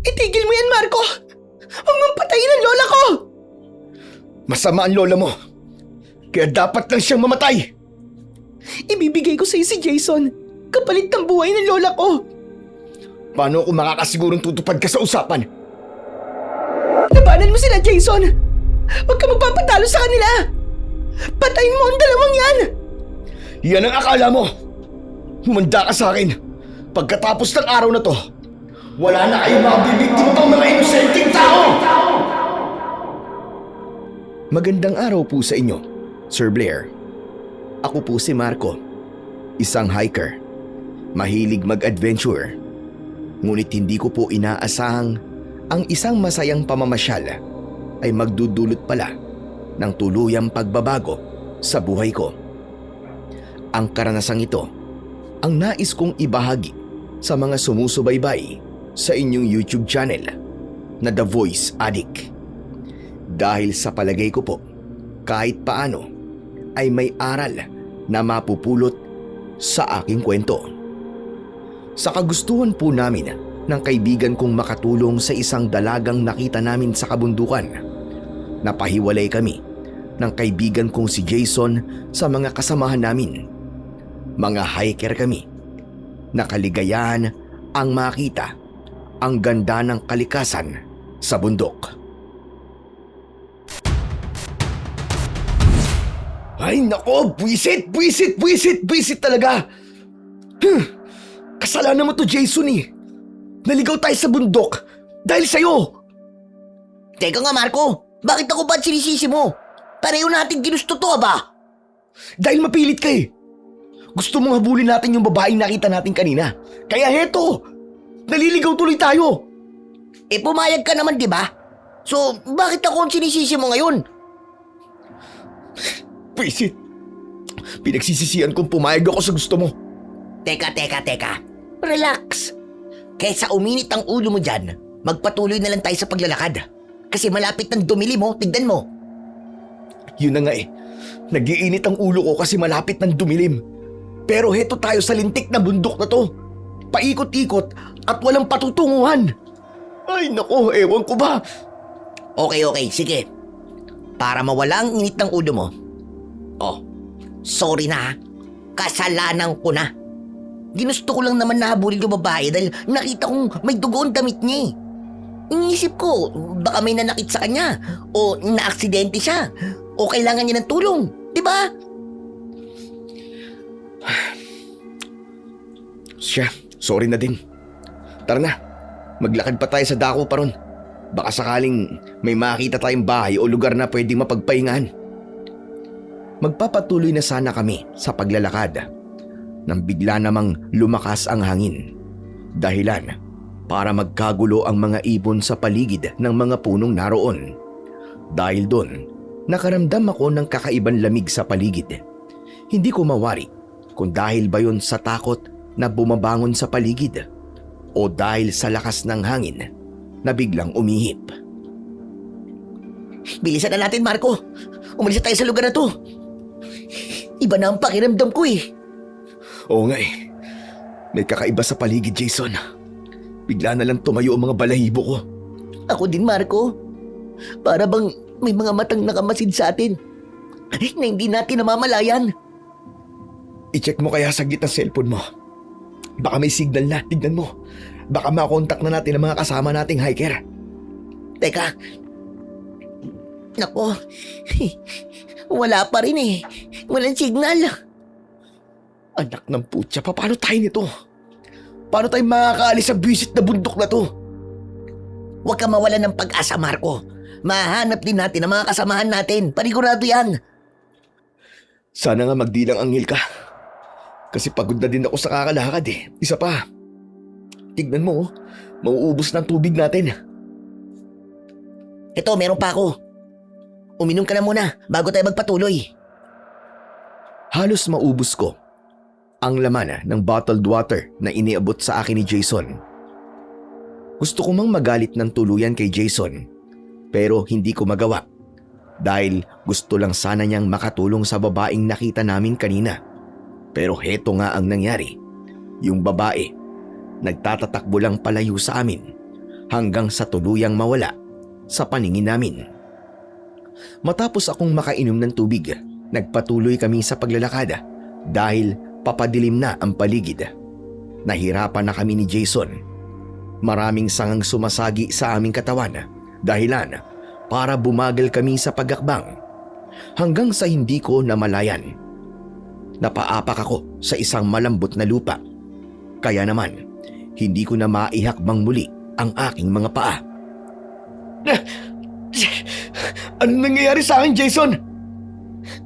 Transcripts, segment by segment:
Itigil mo yan, Marco! Huwag mong patayin ang lola ko! Masama ang lola mo. Kaya dapat lang siyang mamatay. Ibibigay ko sa'yo si Jason kapalit ng buhay ng lola ko. Paano ako makakasigurong tutupad ka sa usapan? Labanan mo sila, Jason! Huwag ka magpapatalo sa kanila! Patayin mo ang dalawang yan! Yan ang akala mo! Humanda ka sa akin! Pagkatapos ng araw na to, wala na kayong mabibiktima pang mga inosenteng tao! Magandang araw po sa inyo, Sir Blair. Ako po si Marco, isang hiker. Mahilig mag-adventure. Ngunit hindi ko po inaasahang ang isang masayang pamamasyal ay magdudulot pala ng tuluyang pagbabago sa buhay ko. Ang karanasang ito ang nais kong ibahagi sa mga sumusubaybay sa inyong YouTube channel na The Voice Addict. Dahil sa palagay ko po, kahit paano ay may aral na mapupulot sa aking kwento. Sa kagustuhan po namin ng kaibigan kong makatulong sa isang dalagang nakita namin sa kabundukan, napahiwalay kami ng kaibigan kong si Jason sa mga kasamahan namin. Mga hiker kami. Nakaligayahan ang makita ang ganda ng kalikasan sa bundok. Ay nako, buwisit talaga. Kasalanan mo to, Jason eh. Naligaw tayo sa bundok dahil sa'yo. Teka nga, Marco. Bakit ako ba sinisisi mo? Pareho natin ginusto to, ba? Dahil mapilit ka eh. Gusto mong habulin natin yung babaeng nakita natin kanina. Kaya heto, naliligaw tuloy tayo. Pumayag ka naman, di ba? So, bakit ako ang sinisisi mo ngayon? Buwisit. Pinagsisisihan kong pumayag ako sa gusto mo. Teka. Relax. Kaysa uminit ang ulo mo dyan, magpatuloy na lang tayo sa paglalakad. Kasi malapit ng dumili mo, tignan mo. Yun na nga eh. Nagiinit ang ulo ko kasi malapit ng dumilim. Pero heto tayo sa lintik na bundok na to. Paikot-ikot at walang patutunguhan. Ay nako, ewan ko ba. Okay, sige. Para mawala ang init ng ulo mo. Oh, sorry na ha. Kasalanan ko na. Ginusto ko lang naman nahabulin yung babae dahil nakita kong may dugo ang damit niya eh. Iniisip ko, baka may nanakit sa kanya o naaksidente siya o kailangan niya ng tulong, di ba? Siya, sorry na din. Tara na, maglakad pa tayo sa dako pa ron. Baka sakaling may makita tayong bahay o lugar na pwedeng mapagpahingahan. Magpapatuloy na sana kami sa paglalakad nang bigla namang lumakas ang hangin. Dahilan para magkagulo ang mga ibon sa paligid ng mga punong naroon. Dahil doon, nakaramdam ako ng kakaibang lamig sa paligid. Hindi ko mawari kung dahil ba yun sa takot na bumabangon sa paligid o dahil sa lakas ng hangin na biglang umihip. Bilisan na natin, Marco. Umalis na tayo sa lugar na to. Iba na ang pakiramdam ko eh. Oo nga eh. May kakaiba sa paligid, Jason. Bigla na lang tumayo ang mga balahibo ko. Ako din, Marco. Para bang may mga matang nakamasid sa atin na hindi natin namamalayan. I-check mo kaya saglit ang cellphone mo. Baka may signal na, tignan mo. Baka makontak na natin ang mga kasama nating hiker. Teka. Nako. Wala pa rin eh. Walang signal. Anak ng putya, paano tayo nito? Paano tayo makakaalis sa bisit na bundok na to? Huwag ka mawala ng pag-asa, Marco. Mahanap din natin ang mga kasamahan natin. Panigurado yan. Sana nga magdilang anghel ka. Kasi pagod na din ako sa kakalakad eh. Isa pa. Tignan mo, mauubos na ang tubig natin. Ito, meron pa ako. Uminom ka na muna bago tayo magpatuloy. Halos maubos ko ang laman ng bottled water na iniabot sa akin ni Jason. Gusto ko mang magalit ng tuluyan kay Jason, pero hindi ko magawa dahil gusto lang sana niyang makatulong sa babaeng nakita namin kanina. Pero heto nga ang nangyari. Yung babae, nagtatatakbo lang palayo sa amin hanggang sa tuluyang mawala sa paningin namin. Matapos akong makainom ng tubig, nagpatuloy kami sa paglalakad dahil papadilim na ang paligid. Nahirapan na kami ni Jason. Maraming sangang sumasagi sa aming katawan, dahilan para bumagal kami sa pagakbang hanggang sa hindi ko namalayan. Napaapak ako sa isang malambot na lupa. Kaya naman, hindi ko na maihakbang muli ang aking mga paa. Ano nangyayari sa akin, Jason?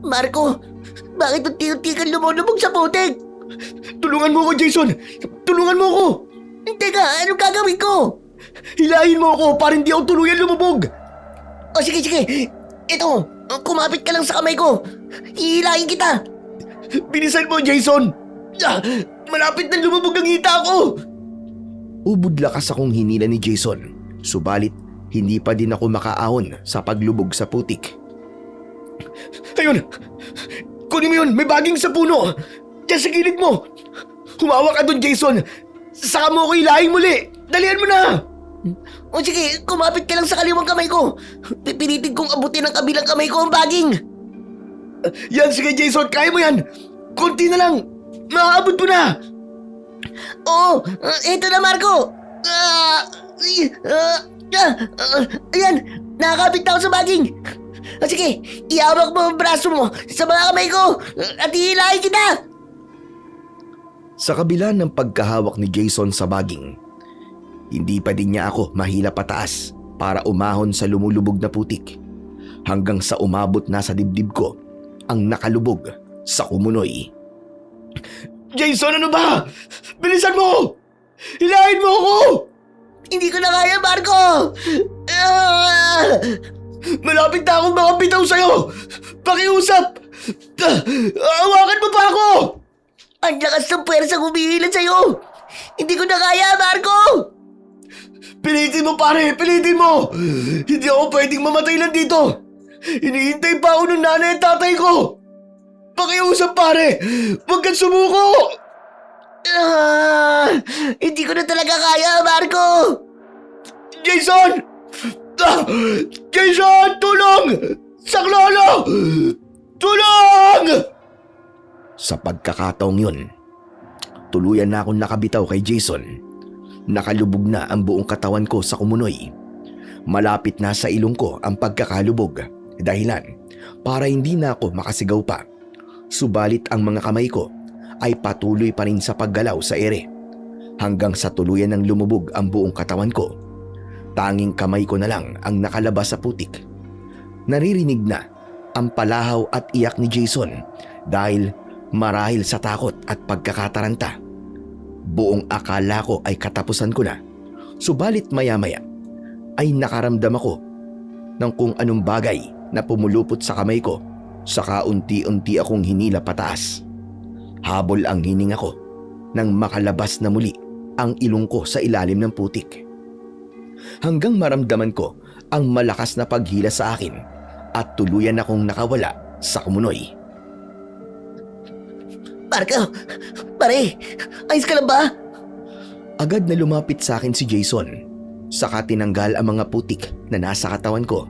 Marco, bakit unti-unti kang lumulubog sa putik? Tulungan mo ako, Jason! Tulungan mo ako! Teka, anong gagawin ko? Hilahin mo ako para hindi ako tuluyan lumubog! O sige, ito, kumapit ka lang sa kamay ko. Hihilahin kita. Bilisan mo, Jason! Malapit na lumubog ang hita ko! Ubod lakas akong hinila ni Jason, subalit hindi pa din ako makaahon sa paglubog sa putik. Ayun! Kunin mo yun! May baging sa puno! Diyan sa gilid mo! Humawak ka doon, Jason! Saka mo ako hilahin muli! Dalihan mo na! O sige, kumapit ka lang sa kaliwang kamay ko. Pipilitin kong abutin ng kabilang kamay ko ang baging. Yan, sige, Jason! Kaya mo yan! Konti na lang! Maaabot mo na! Oo, eto na, Marco. Ayan, nakakapit na ako sa baging. Sige, ihawak mo ang braso mo sa mga kamay ko at hihilahin kita. Sa kabila ng pagkahawak ni Jason sa baging, hindi pa din niya ako mahila pataas para umahon sa lumulubog na putik hanggang sa umabot na sa dibdib ko ang nakalubog sa kumunoy. Jason, ano ba? Bilisan mo! Hilahin mo ako! Hindi ko na kaya, Marco. Malapit na akong makabitaw sa'yo! Pakiusap! Hawakan mo pa ako! Ang lakas ng puwersang humihilan sa'yo. Hindi ko na kaya, Marco. Pilitin mo, pare! Pilitin mo! Hindi ako pwedeng mamatay lang dito! Hinihintay pa ako ng nanay at tatay ko! Pakiusap, pare! Huwag kang sumuko! Hindi ko na talaga kaya, Marco. Jason! Jason! Tulong! Saklolo! Tulong! Sa pagkakataong yun, tuluyan na akong nakabitaw kay Jason. Nakalubog na ang buong katawan ko sa kumunoy. Malapit na sa ilong ko ang pagkakalubog, dahilan para hindi na ako makasigaw pa. Subalit ang mga kamay ko ay patuloy pa rin sa paggalaw sa ere hanggang sa tuluyan ng lumubog ang buong katawan ko. Tanging kamay ko na lang ang nakalabas sa putik. Naririnig na ang palahaw at iyak ni Jason dahil marahil sa takot at pagkakataranta. Buong akala ko ay katapusan ko na. Subalit maya-maya ay nakaramdam ako ng kung anong bagay na pumulupot sa kamay ko, saka unti-unti akong hinila pataas. Habol ang hininga ko nang makalabas na muli ang ilong ko sa ilalim ng putik. Hanggang maramdaman ko ang malakas na paghila sa akin at tuluyan akong nakawala sa kumunoy. Marco, pare, ayos ka lang ba? Agad na lumapit sa akin si Jason, saka tinanggal ang mga putik na nasa katawan ko,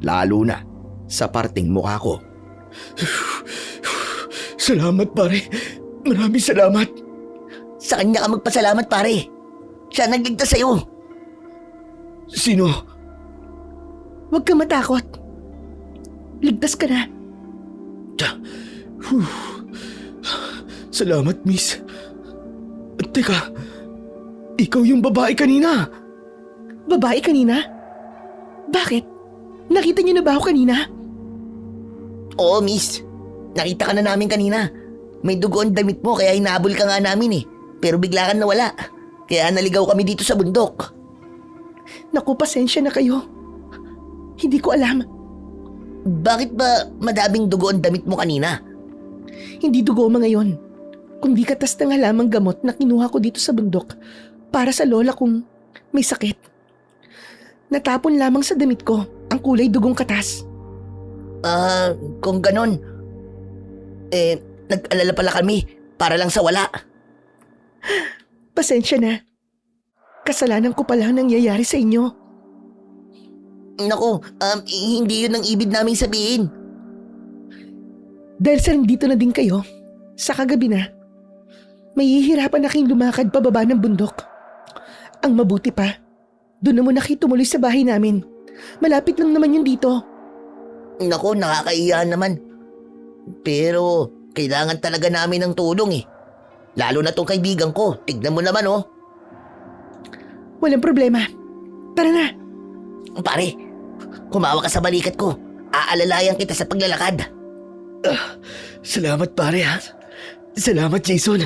lalo na sa parting mukha ko. Salamat, pare. Maraming salamat. Sa kanya ka magpasalamat, pare. Siya nagligtas sa'yo. Sino? Huwag kang matakot. Ligtas ka na. Salamat, miss. Teka, ikaw yung babae kanina. Babae kanina? Bakit? Nakita niyo na ba ako kanina? Oo, miss. Nakita ka na namin kanina. May dugo ang damit mo kaya hinabol ka nga namin eh. Pero bigla kang nawala. Kaya naligaw kami dito sa bundok. Naku, pasensya na kayo. Hindi ko alam. Bakit ba madaming dugo ang damit mo kanina? Hindi dugo mga yon. Kundi katas ng halamang gamot na kinuha ko dito sa bundok para sa lola kong may sakit. Natapon lamang sa damit ko ang kulay dugong katas. Kung ganon, nag-alala pala kami para lang sa wala. Pasensya na. kasalanan ko pala ang nangyayari sa inyo. Nako, hindi yun ang ibig naming sabihin. Dahil sa nandito na din kayo, sa kagabi na, mahihirapan na kayong lumakad pababa ng bundok. Ang mabuti pa, doon na muna kayo tumuloy sa bahay namin. Malapit lang naman yun dito. Nako, nakakaiya naman. Pero kailangan talaga namin ng tulong eh. Lalo na tong kaibigan ko. Tignan mo naman oh. Walang problema. Tara na. Pare, kumawa ka sa balikat ko. Aalalayan kita sa paglalakad. Salamat pare ha. Salamat Jason.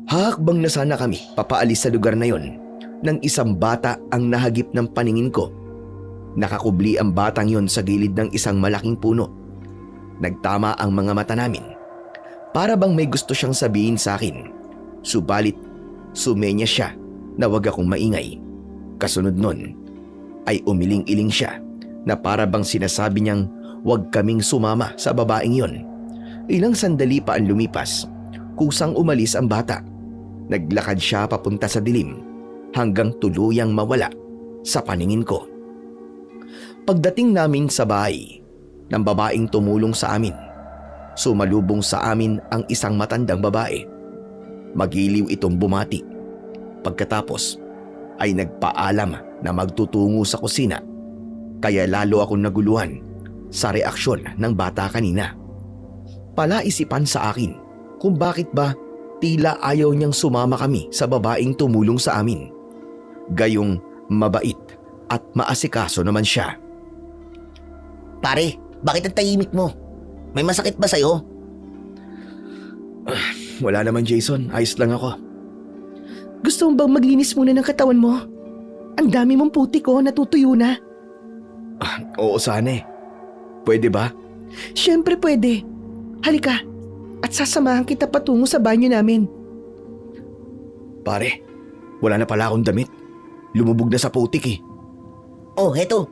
Hakbang na sana kami papaalis sa lugar na yon nang isang bata ang nahagip ng paningin ko. Nakakubli ang batang yon sa gilid ng isang malaking puno. Nagtama ang mga mata namin. Para bang may gusto siyang sabihin sa akin. Subalit, sumenya siya na wag akong maingay. Kasunod nun, ay umiling-iling siya na para bang sinasabi niyang wag kaming sumama sa babaeng yon. Ilang sandali pa ang lumipas, kusang umalis ang bata. Naglakad siya papunta sa dilim hanggang tuluyang mawala sa paningin ko. Pagdating namin sa bahay, ng babaeng tumulong sa amin, sumalubong sa amin ang isang matandang babae. Magiliw itong bumati. Pagkatapos ay nagpaalam na magtutungo sa kusina, kaya lalo akong naguluhan sa reaksyon ng bata kanina. Palaisipan sa akin kung bakit ba tila ayaw niyang sumama kami sa babaeng tumulong sa amin. Gayong mabait at maasikaso naman siya. Pare, bakit ang tahimik mo? May masakit ba sa'yo? Wala naman Jason, ayos lang ako. Gusto mo bang maglinis muna ng katawan mo? Ang dami mong puti ko, natutuyo na. Oo sana eh. Pwede ba? Siyempre pwede. Halika, at sasamahan kita patungo sa banyo namin. Pare, wala na pala akong damit. Lumubog na sa putik eh. Oh, heto.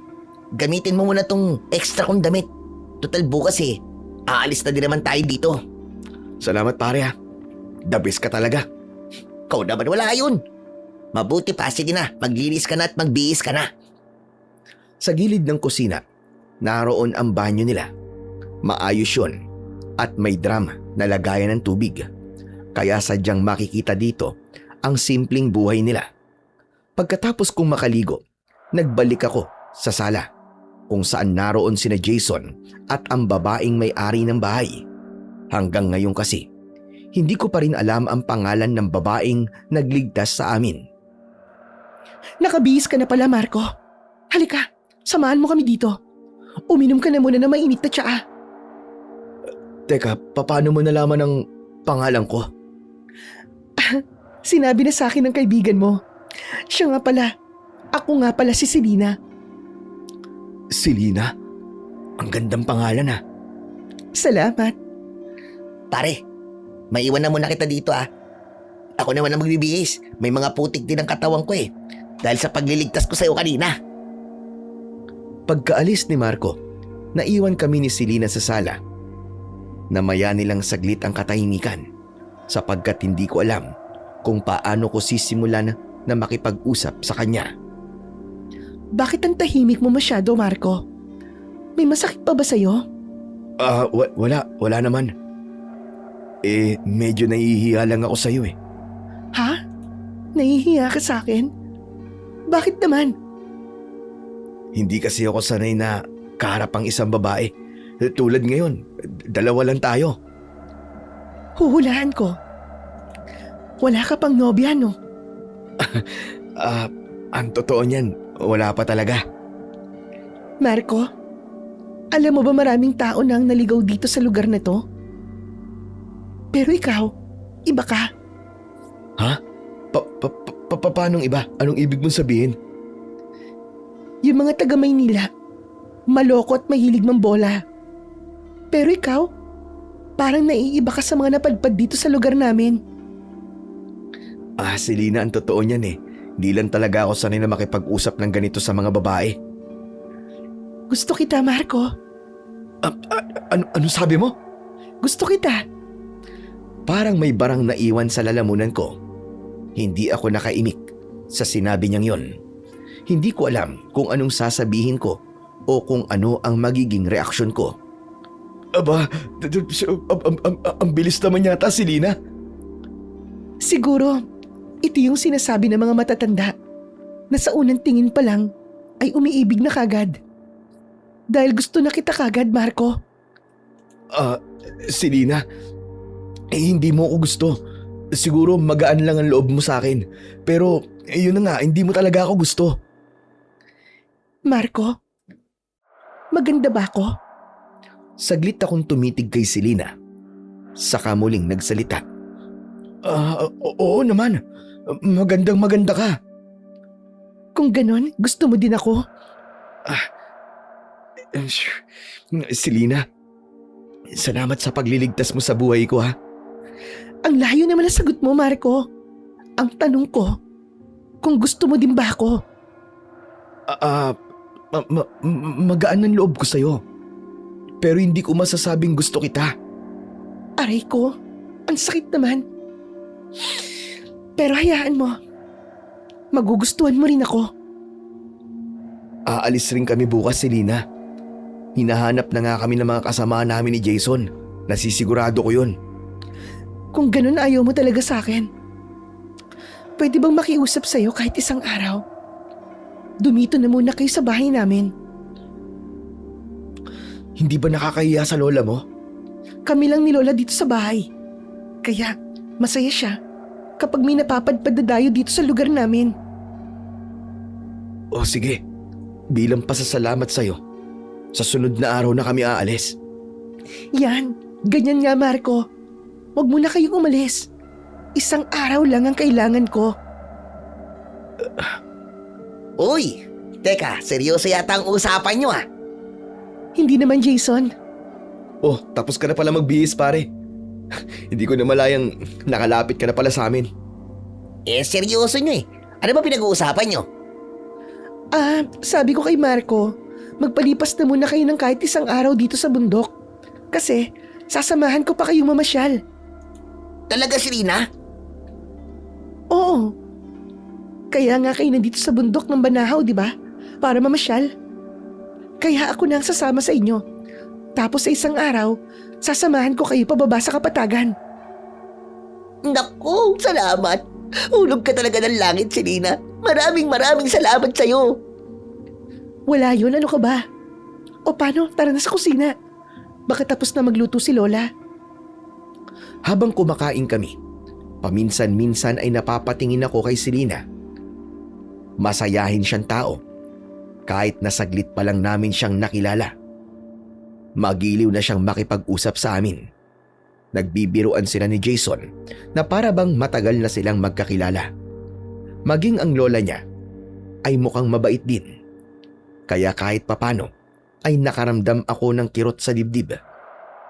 Gamitin mo muna tong extra kong damit. Total bukas eh. Aalis na din naman tayo dito. Salamat pare ha. The best ka talaga. Kau naman wala yun. Mabuti pa, sige na. Maglinis ka na at magbihis ka na. Sa gilid ng kusina, naroon ang banyo nila. Maayos yun at may drum na lagayan ng tubig. Kaya sadyang makikita dito ang simpleng buhay nila. Pagkatapos kong makaligo, nagbalik ako sa sala kung saan naroon sina Jason at ang babaeng may-ari ng bahay. Hanggang ngayon kasi, hindi ko pa rin alam ang pangalan ng babaeng nagligtas sa amin. Nakabihis ka na pala, Marco. Halika, samahan mo kami dito. Uminom ka na muna ng mainit na tsaa. Teka, paano mo nalaman ang pangalan ko? Sinabi na sa akin ng kaibigan mo. Siya nga pala. Ako nga pala si Selena. Selena? Ang gandang pangalan ha. Salamat. Pare, maiwan na muna kita dito ah. Ako naman ang magbibihis. May mga putik din ang katawan ko eh. Dahil sa pagliligtas ko sa'yo kanina. Pagkaalis ni Marco, naiwan kami ni Selena sa sala. Namaya nilang saglit ang katahimikan sapagkat hindi ko alam kung paano ko sisimulan na makipag-usap sa kanya. Bakit ang tahimik mo masyado, Marco? May masakit pa ba sa'yo? Wala naman. Medyo nahihiya lang ako sa'yo eh. Ha? Nahihiya ka sa akin? Bakit naman? Hindi kasi ako sanay na kaharap ang isang babae. Tulad ngayon, dalawa lang tayo. Huhulaan ko. Wala ka pang nobya, no? Ang totoo niyan, wala pa talaga. Marco, alam mo ba maraming tao nang naligaw dito sa lugar na to? Pero ikaw, iba ka. Ha? Paanong iba? Anong ibig mong sabihin? Yung mga taga Maynila, maloko at mahilig mambola. Pero ikaw, parang naiiba ka sa mga napadpad dito sa lugar namin. Selena, ang totoo niyan eh. Hindi lang talaga ako sanay na makipag-usap ng ganito sa mga babae. Gusto kita, Marco. Ano sabi mo? Gusto kita. Parang may barang naiwan sa lalamunan ko. Hindi ako nakaimik Sa sinabi niyang yon, hindi ko alam kung anong sasabihin ko o kung ano ang magiging reaksyon ko. Aba, ang bilis naman yata si Lina. Siguro, ito yung sinasabi ng mga matatanda na sa unang tingin pa lang ay umiibig na kagad. Dahil gusto na kita kagad, Marco. Si Lina, hindi mo ako gusto. Siguro magaan lang ang loob mo sa akin. Pero yun na nga, hindi mo talaga ako gusto. Marco, maganda ba ako? Saglit akong tumitig kay Selena. Saka muling nagsalita. Oo naman. Magandang maganda ka. Kung ganon, gusto mo din ako? Selena, salamat sa pagliligtas mo sa buhay ko ha. Ang layo naman ang sagot mo, Marco. Ang tanong ko, kung gusto mo din ba ako? Magaan ang loob ko sa'yo. Pero hindi ko masasabing gusto kita. Aray ko, ang sakit naman. Pero hayaan mo. Magugustuhan mo rin ako. Aalis rin kami bukas, Selena. Hinahanap na nga kami ng mga kasama namin ni Jason. Nasisigurado ko yun. Kung ganun ayaw mo talaga sa akin, pwede bang makiusap sa'yo kahit isang araw? Dumito na muna kayo sa bahay namin. Hindi ba nakakahiya sa lola mo? Kami lang ni Lola dito sa bahay. Kaya masaya siya kapag may napapadpad na dayo dito sa lugar namin. O sige, bilang pasasalamat sa'yo, sa sunod na araw na kami aalis. Yan, ganyan nga Marco. Huwag mo na kayong umalis. Isang araw lang ang kailangan ko. Uy, teka, seryoso yata ang usapan nyo ah. Hindi naman, Jason. Oh, tapos ka na pala magbihis pare. Hindi ko na malayang nakalapit ka na pala sa amin. Seryoso nyo eh. Ano ba pinag-uusapan nyo? Sabi ko kay Marco, magpalipas na muna kayo ng kahit isang araw dito sa bundok. Kasi sasamahan ko pa kayong mamasyal. Talaga, Selena? Oo. Kaya nga kayo nandito sa bundok ng Banahaw, di ba? Para mamasyal. Kaya ako na ang sasama sa inyo. Tapos sa isang araw, sasamahan ko kayo pababa sa Kapatagan. Naku, salamat. Hulog ka talaga ng langit, Selena. Maraming salamat sa'yo. Wala yun, ano ka ba? O paano, tara na sa kusina. Baka tapos na magluto si Lola. Habang kumakain kami, paminsan-minsan ay napapatingin ako kay Selena. Masayahin siyang tao. Kahit na saglit pa lang namin siyang nakilala. Magiliw na siyang makipag-usap sa amin. Nagbibiruan sila ni Jason na para bang matagal na silang magkakilala. Maging ang lola niya ay mukhang mabait din. Kaya kahit papano ay nakaramdam ako ng kirot sa dibdib.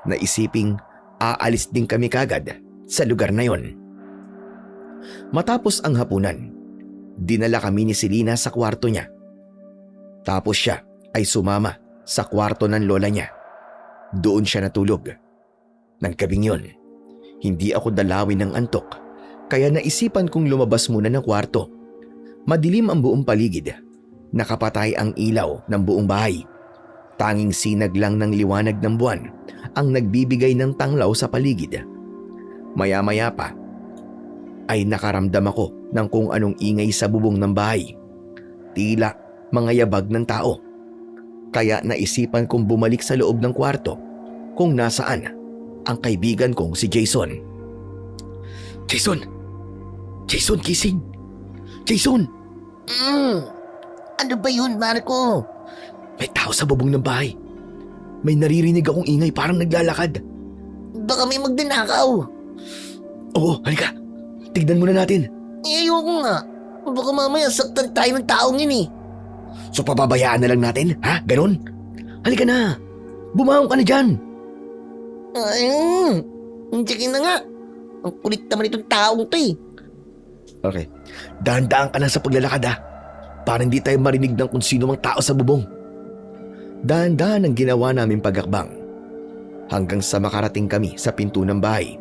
Naisiping aalis din kami kagad sa lugar na yon. Matapos ang hapunan, dinala kami ni Selena sa kwarto niya. Tapos siya ay sumama sa kwarto ng lola niya. Doon siya natulog. Nang gabing yon, hindi ako dalawin ng antok kaya naisipan kong lumabas muna ng kwarto. Madilim ang buong paligid. Nakapatay ang ilaw ng buong bahay. Tanging sinag lang ng liwanag ng buwan ang nagbibigay ng tanglaw sa paligid. Maya-maya pa ay nakaramdam ako ng kung anong ingay sa bubong ng bahay. Tila mga yabag ng tao. Kaya naisipan kong bumalik sa loob ng kwarto kung nasaan ang kaibigan kong si Jason. Jason! Jason, gising! Jason! Ano ba yun, Marco? May tao sa bubong ng bahay. May naririnig akong ingay parang naglalakad. Baka may magdanakaw. Oo, halika. Tignan muna natin. Ayoko nga. Baka mamaya saktan tayo ng taong yun eh. So pababayaan na lang natin, ha? Ganon? Halika na. Bumangon ka na dyan. Sige na nga. Ang kulit naman itong taong to eh. Okay. Dahan-dahan ka lang sa paglalakad, ha? Para hindi tayo marinig ng kung sino mang tao sa bubong. Dahan-dahan ang ginawa naming pagakbang. Hanggang sa makarating kami sa pinto ng bahay.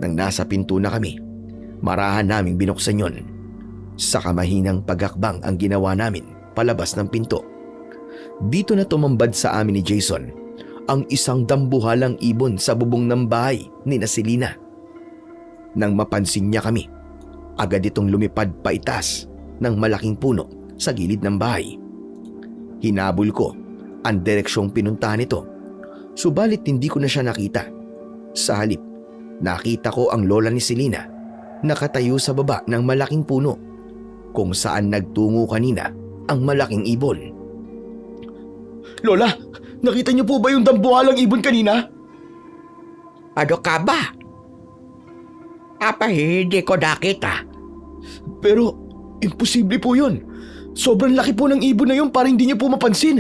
Nang nasa pinto na kami, marahan naming binuksan yon. Saka mahinang paghakbang ang ginawa namin palabas ng pinto. Dito na tumambad sa amin ni Jason ang isang dambuhalang ibon sa bubong ng bahay ni Selena. Nang mapansin niya kami, agad itong lumipad paitaas ng malaking puno sa gilid ng bahay. Hinabol ko ang direksyong pinuntahan nito, subalit hindi ko na siya nakita. Sa halip, nakita ko ang lola ni Selena nakatayo sa baba ng malaking puno kung saan nagtungo kanina ang malaking ibon. Lola, nakita niyo po ba yung dambuhalang ibon kanina? Ano ka ba? Hindi ko nakita. Pero imposible po yun. Sobrang laki po ng ibon na yun para hindi niyo po mapansin.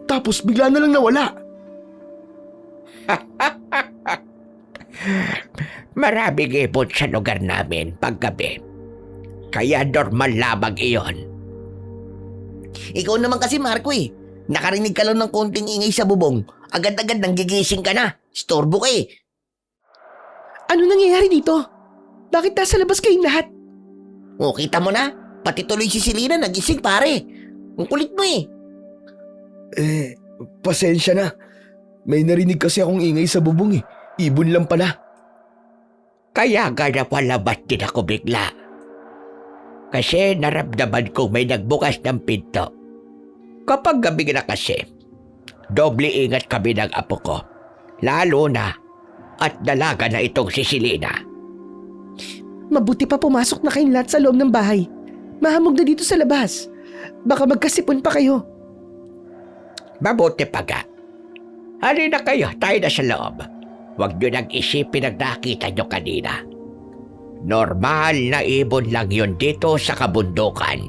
Tapos bigla na lang nawala. Maraming ibon sa lugar namin paggabi. Kaya normal lamang iyon. Ikaw naman kasi, Marco eh. Nakarinig ka lang ng konting ingay sa bubong. Agad-agad nang gigising ka na. Storbo ka eh. Ano nangyayari dito? Bakit nasa labas kayong lahat? O, kita mo na. Pati tuloy si Selena nagising, pare. Ang kulit mo eh. Pasensya na. May narinig kasi akong ingay sa bubong eh. Ibon lang pala. Kaya nga napalabas din ako bigla. Kasi naramdaman ko may nagbukas ng pinto. Kapag gabi na kasi, doble ingat kami ng apo ko. Lalo na at dalaga na itong si Selena. Mabuti pa pumasok na kayong lahat sa loob ng bahay. Mahamog na dito sa labas. Baka magkasipon pa kayo. Mabuti pa ga. Halina kayo, tayo na sa loob. Huwag nyo nang isipin ang nakita nyo kanina. Normal na ibon lang yun dito sa kabundukan.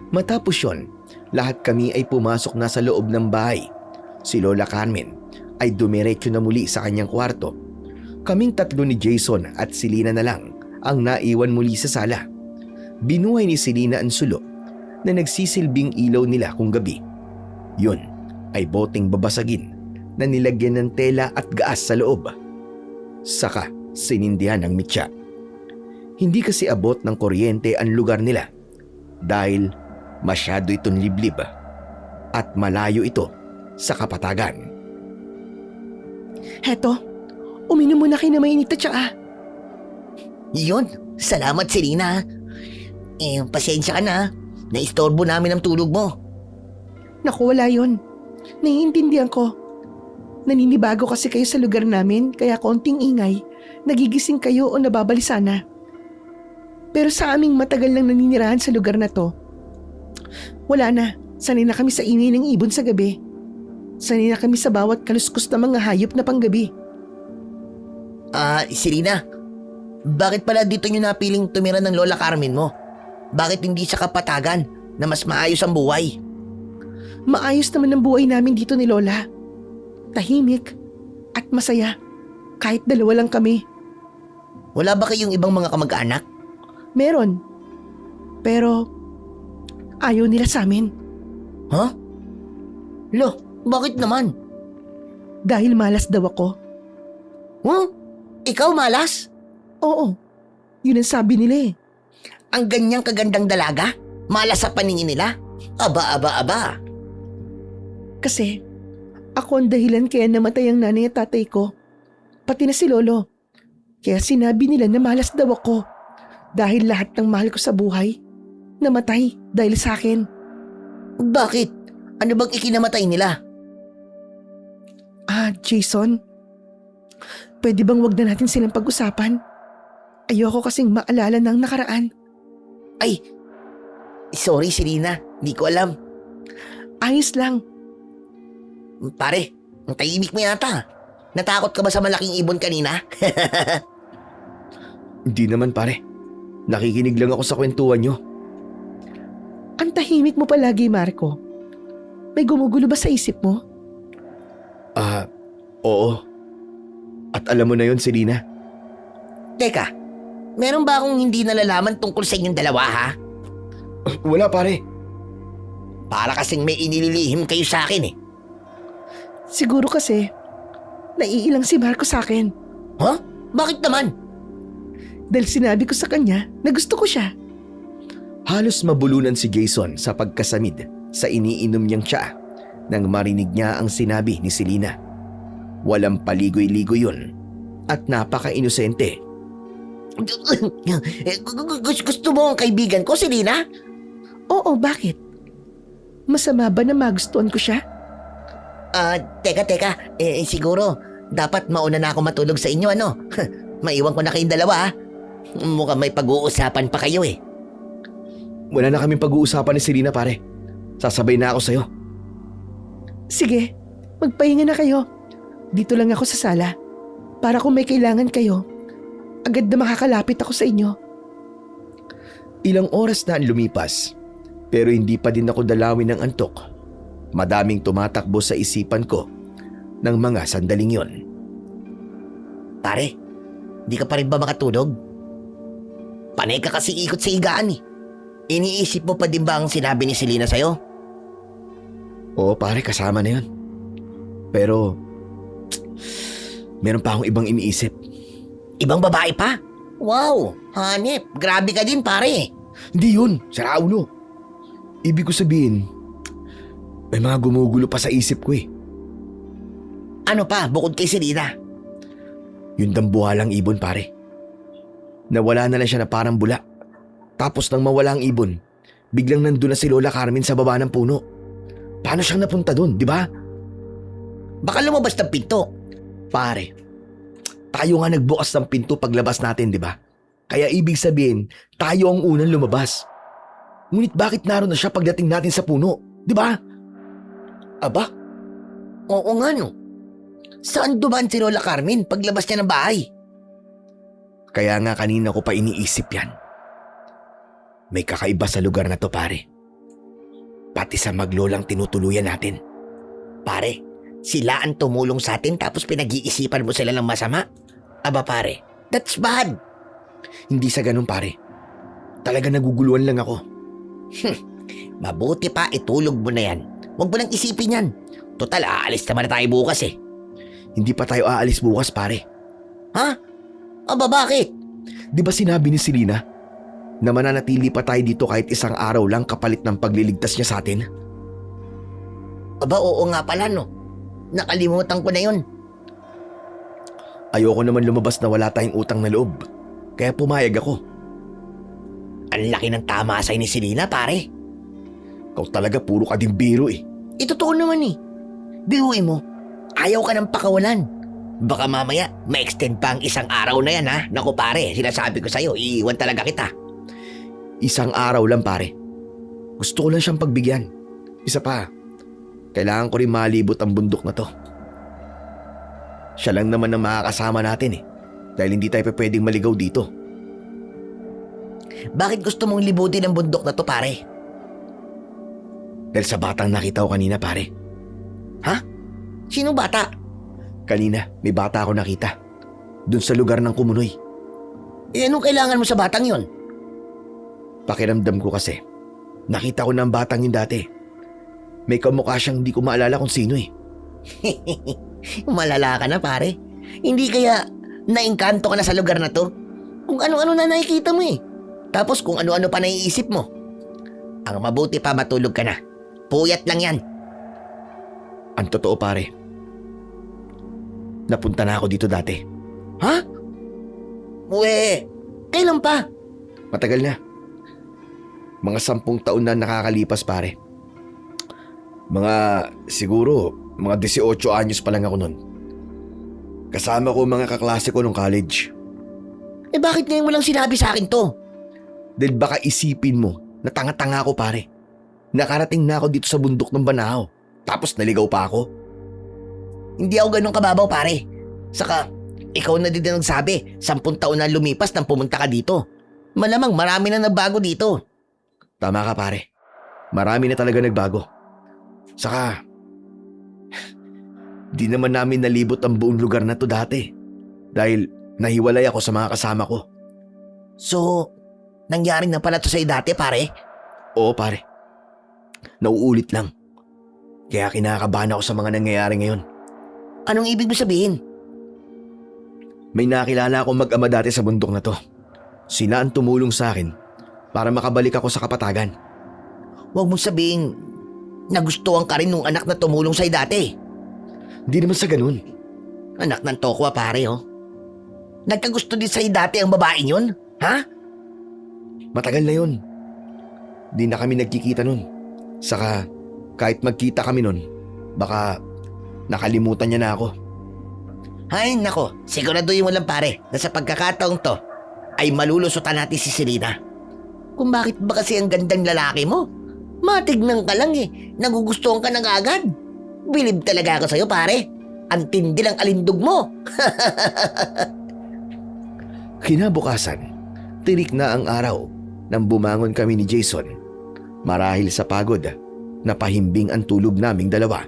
Matapos yun, lahat kami ay pumasok na sa loob ng bahay. Si Lola Carmen ay dumiretso na muli sa kanyang kwarto. Kaming tatlo ni Jason at Selena na lang ang naiwan muli sa sala. Binuhay ni Selena ang sulo na nagsisilbing ilaw nila kung gabi. Yun ay boteng babasagin na nilagyan ng tela at gaas sa loob. Saka sinindihan ng mitya. Hindi kasi abot ng kuryente ang lugar nila dahil masyado itong liblib at malayo ito sa kapatagan. Heto, uminom muna kayo na mainit at tsaka. Yun, salamat Selena. Pasensya ka na. Naistorbo namin ang tulog mo. Naku, wala yun. Naiintindihan ko. Naninibago kasi kayo sa lugar namin kaya konting ingay, nagigising kayo o nababalisa na. Pero sa aming matagal nang naninirahan sa lugar na to, wala na. Sanay na kami sa ingay ng ibon sa gabi. Sanay na kami sa bawat kaluskos na mga hayop na panggabi. Selena, bakit pala dito nyo napiling tumira ng Lola Carmen mo? Bakit hindi sa kapatagan na mas maayos ang buhay? Maayos naman ang buhay namin dito ni Lola. Tahimik at masaya. Kahit dalawa lang kami. Wala ba kayong ibang mga kamag-anak? Meron. Pero ayaw nila sa amin. Huh? Lo, bakit naman? Dahil malas daw ako. Huh? Ikaw malas? Oo, yun ang sabi nila eh. Ang ganyang kagandang dalaga? Malas sa paningin nila? Aba. Kasi ako ang dahilan kaya namatay ang nanay at tatay ko. Pati na si Lolo. Kaya sinabi nila na malas daw ako. Dahil lahat ng mahal ko sa buhay, namatay dahil sa akin. Bakit? Ano bang ikinamatay nila? Jason, pwede bang wag na natin silang pag-usapan? Ayoko kasing maalala ng nakaraan. Ay, sorry Selena, di ko alam. Ayos lang. Pare, ang tahimik mo yata. Natakot ka ba sa malaking ibon kanina? Hindi naman pare. Nakikinig lang ako sa kwentuhan nyo. Ang tahimik mo palagi, Marco. May gumugulo ba sa isip mo? Oo. At alam mo na yon, Selena. Teka, meron ba akong hindi nalalaman tungkol sa inyong dalawa ha? Wala pare. Para kasing may inililihim kayo sa akin eh. Siguro kasi, naiilang si Marco sa akin. Huh? Bakit naman? Dahil sinabi ko sa kanya na gusto ko siya. Halos mabulunan si Jason sa pagkasamid sa iniinom niyang tsaa nang marinig niya ang sinabi ni Selena. Walang paligoy-ligoy yun at napaka-inosente. Gusto mo ang kaibigan ko, Selena? Oo, bakit? Masama ba na magustuhan ko siya? Teka. Siguro, dapat mauna na ako matulog sa inyo, ano? Maiwan ko na kayong dalawa, ah. Mukhang may pag-uusapan pa kayo, eh. Wala na kaming pag-uusapan ni Selena, pare. Sasabay na ako sa'yo. Sige, magpahinga na kayo. Dito lang ako sa sala. Para kung may kailangan kayo, agad na makakalapit ako sa inyo. Ilang oras na ang lumipas, pero hindi pa din ako dalawin ng antok. Madaming tumatakbo sa isipan ko ng mga sandaling yon. Pare, di ka pa rin ba makatulog? Panay ka kasi ikot sa higaan, eh. Iniisip mo pa din ba ang sinabi ni Selena sa'yo? Oo pare, kasama na yun. Pero, meron pa akong ibang iniisip. Ibang babae pa? Wow, hanep. Grabe ka din, pare. Hindi yun, sira ulo. Ibig ko sabihin, may mga gumugulo pa sa isip ko eh. Ano pa, bukod kay Selena? Yung dambuhalang ibon pare. Nawala na lang siya na parang bula. Tapos nang mawala ang ibon, biglang nandun na si Lola Carmen sa baba ng puno. Paano siyang napunta dun, di ba? Baka lumabas ng pinto. Pare, tayo nga nagbukas ng pinto paglabas natin, di ba? Kaya ibig sabihin, tayo ang unang lumabas. Ngunit bakit naroon na siya pagdating natin sa puno, di ba? Aba? Oo nga, no. Saan dumaan si Lola Carmen paglabas niya ng bahay? Kaya nga kanina ko pa iniisip yan. May kakaiba sa lugar na to, pare. Pati sa maglolang tinutuluyan natin. Pare, sila ang tumulong sa atin tapos pinag-iisipan mo sila ng masama? Aba pare, that's bad. Hindi sa ganun, pare. Talaga naguguluhan lang ako. Mabuti pa itulog mo na yan. Huwag mo nang isipin yan. Total, aalis naman na tayo bukas, eh. Hindi pa tayo aalis bukas, pare. Ha? Aba bakit? Di ba sinabi ni Selena na mananatili pa tayo dito kahit isang araw lang kapalit ng pagliligtas niya sa atin? Aba oo nga pala, no. Nakalimutan ko na yun. Ayoko naman lumabas na wala tayong utang na loob. Kaya pumayag ako. Ang laki ng tamasay ni Selena, pare. Ikaw talaga puro ka din biro eh. Totoo naman, eh. Biruin mo, ayaw ka ng pakawalan. Baka mamaya, ma-extend pa ang isang araw na yan, ha? Naku pare, sinasabi ko sa'yo, iiwan talaga kita. Isang araw lang, pare. Gusto ko lang siyang pagbigyan. Isa pa, kailangan ko rin malibot ang bundok na to. Siya lang naman ang makakasama natin eh. Dahil hindi tayo pwedeng maligaw dito. Bakit gusto mong libutin ang bundok na to, pare? Dahil sa batang nakita ko kanina, pare. Ha? Sino bata? Kanina, may bata ako nakita. Doon sa lugar ng Kumunoy. Anong kailangan mo sa batang yon? Pakiramdam ko kasi, nakita ko na ang batang yun dati. May kamukha siyang hindi ko maalala kung sino eh. Malala ka na, pare. Hindi kaya naingkanto ka na sa lugar na to? Kung ano-ano na nakikita mo eh. Tapos kung ano-ano pa naiisip mo. Ang mabuti pa matulog ka na. Puyat lang yan. Ang totoo, pare. Napunta na ako dito dati. Ha? Uwe, kailan pa? Matagal na. Mga 10 taon na nakakalipas, pare. Siguro, mga 18 anyos pa lang ako nun. Kasama ko mga kaklase ko nung college. Bakit ngayon mo lang sinabi sa akin to? Dahil baka isipin mo na tanga-tanga ako, pare. Nakarating na ako dito sa bundok ng Banao. Tapos naligaw pa ako. Hindi ako ganun kababaw, pare. Saka, ikaw na din na nagsabi, 10 taon na lumipas nang pumunta ka dito. Malamang marami na nagbago dito. Tama ka, pare. Marami na talaga nagbago. Saka, di naman namin nalibot ang buong lugar na to dati. Dahil nahiwalay ako sa mga kasama ko. So, nangyari na pala to sa'yo dati, pare? Oo, pare. Nauulit lang. Kaya kinakabahan ako sa mga nangyayari ngayon. Anong ibig mo sabihin? May nakilala akong mag-ama dati sa bundok na to. Sila ang tumulong sa akin para makabalik ako sa kapatagan. Huwag mong sabihin nagustuhan ka rin nung anak na tumulong sa'yo dati. Hindi naman sa ganun. Anak ng tokwa pare oh. Nagkagusto din sa'yo dati ang babaeng yun? Ha? Matagal na yun. Di na kami nagkikita nun. Saka kahit magkita kami nun, baka nakalimutan niya na ako. Ay nako, siguraduhin mo lang pare na sa pagkakataong to ay malulusutan natin si Selena. Kung bakit ba kasi ang gandang lalaki mo? Matignan ka lang eh, nagugustuhan ka na agad. Bilib talaga ako sa'yo pare. Ang tindi lang alindog mo. Kinabukasan, tirik na ang araw nang bumangon kami ni Jason. Marahil sa pagod, napahimbing ang tulog naming dalawa.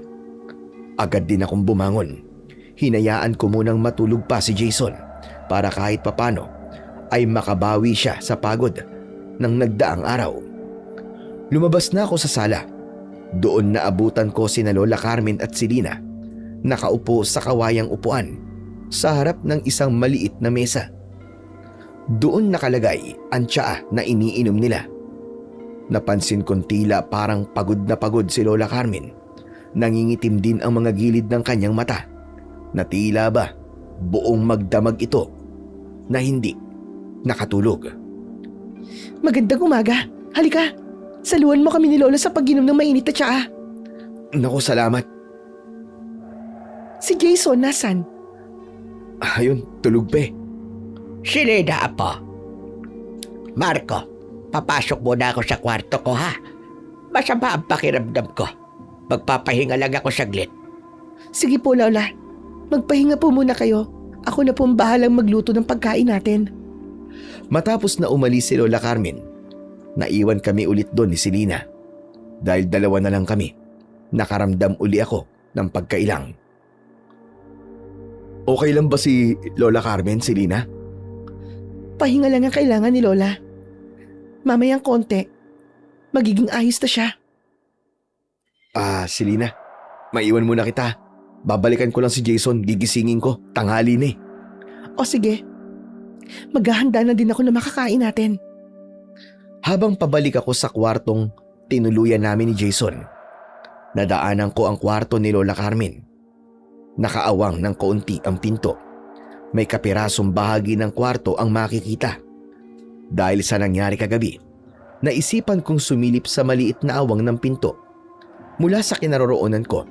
Agad din akong bumangon. Hinayaan ko munang matulog pa si Jason para kahit papano ay makabawi siya sa pagod ng nagdaang araw. Lumabas na ako sa sala. Doon naabutan ko sina Lola Carmen at Selena, nakaupo sa kawayang upuan sa harap ng isang maliit na mesa. Doon nakalagay ang tsaa na iniinom nila. Napansin kong tila parang pagod na pagod si Lola Carmen. Nangingitim din ang mga gilid ng kanyang mata, na tila ba buong magdamag ito na hindi nakatulog. Magandang umaga. Halika, saluhan mo kami ni Lola sa pag-inom ng mainit na tsaa. Naku, salamat. Si Jason, nasan? Ayun, tulog pa eh. Selena apo. Marco, papasok muna ako sa kwarto ko ha. Masama ang pakiramdam ko. Magpapahinga lang ako saglit. Sige po, Lola. Magpahinga po muna kayo. Ako na po ang bahalang magluto ng pagkain natin. Matapos na umalis si Lola Carmen, naiwan kami ulit doon ni Selena. Dahil dalawa na lang kami, nakaramdam uli ako ng pagkailang. Okay lang ba si Lola Carmen, Selena? Pahinga lang ang kailangan ni Lola. Mamayang konti, magiging ayos na siya. Selena, maiwan muna kita. Babalikan ko lang si Jason, gigisingin ko, tanghali na eh. O sige, maghahanda na din ako na makakain natin. Habang pabalik ako sa kwartong tinuluyan namin ni Jason, nadaanan ko ang kwarto ni Lola Carmen. Nakaawang ng kaunti ang pinto. May kapirasong bahagi ng kwarto ang makikita. Dahil sa nangyari kagabi, naisipan kong sumilip sa maliit na awang ng pinto. Mula sa kinaroroonan ko,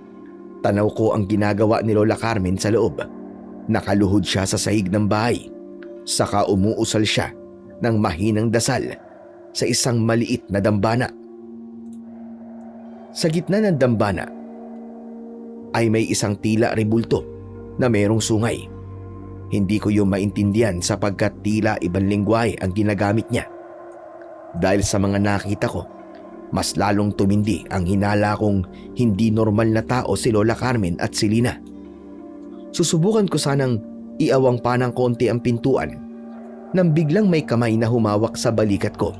tanaw ko ang ginagawa ni Lola Carmen sa loob. Nakaluhod siya sa sahig ng bahay. Saka umuusal siya ng mahinang dasal sa isang maliit na dambana. Sa gitna ng dambana ay may isang tila rebulto na mayroong sungay. Hindi ko yung maintindihan sapagkat tila ibang lengguwahe ang ginagamit niya. Dahil sa mga nakita ko, mas lalong tumindi ang hinala kong hindi normal na tao si Lola Carmen at Selena. Susubukan ko sanang iawang pa ng konti ang pintuan nang biglang may kamay na humawak sa balikat ko.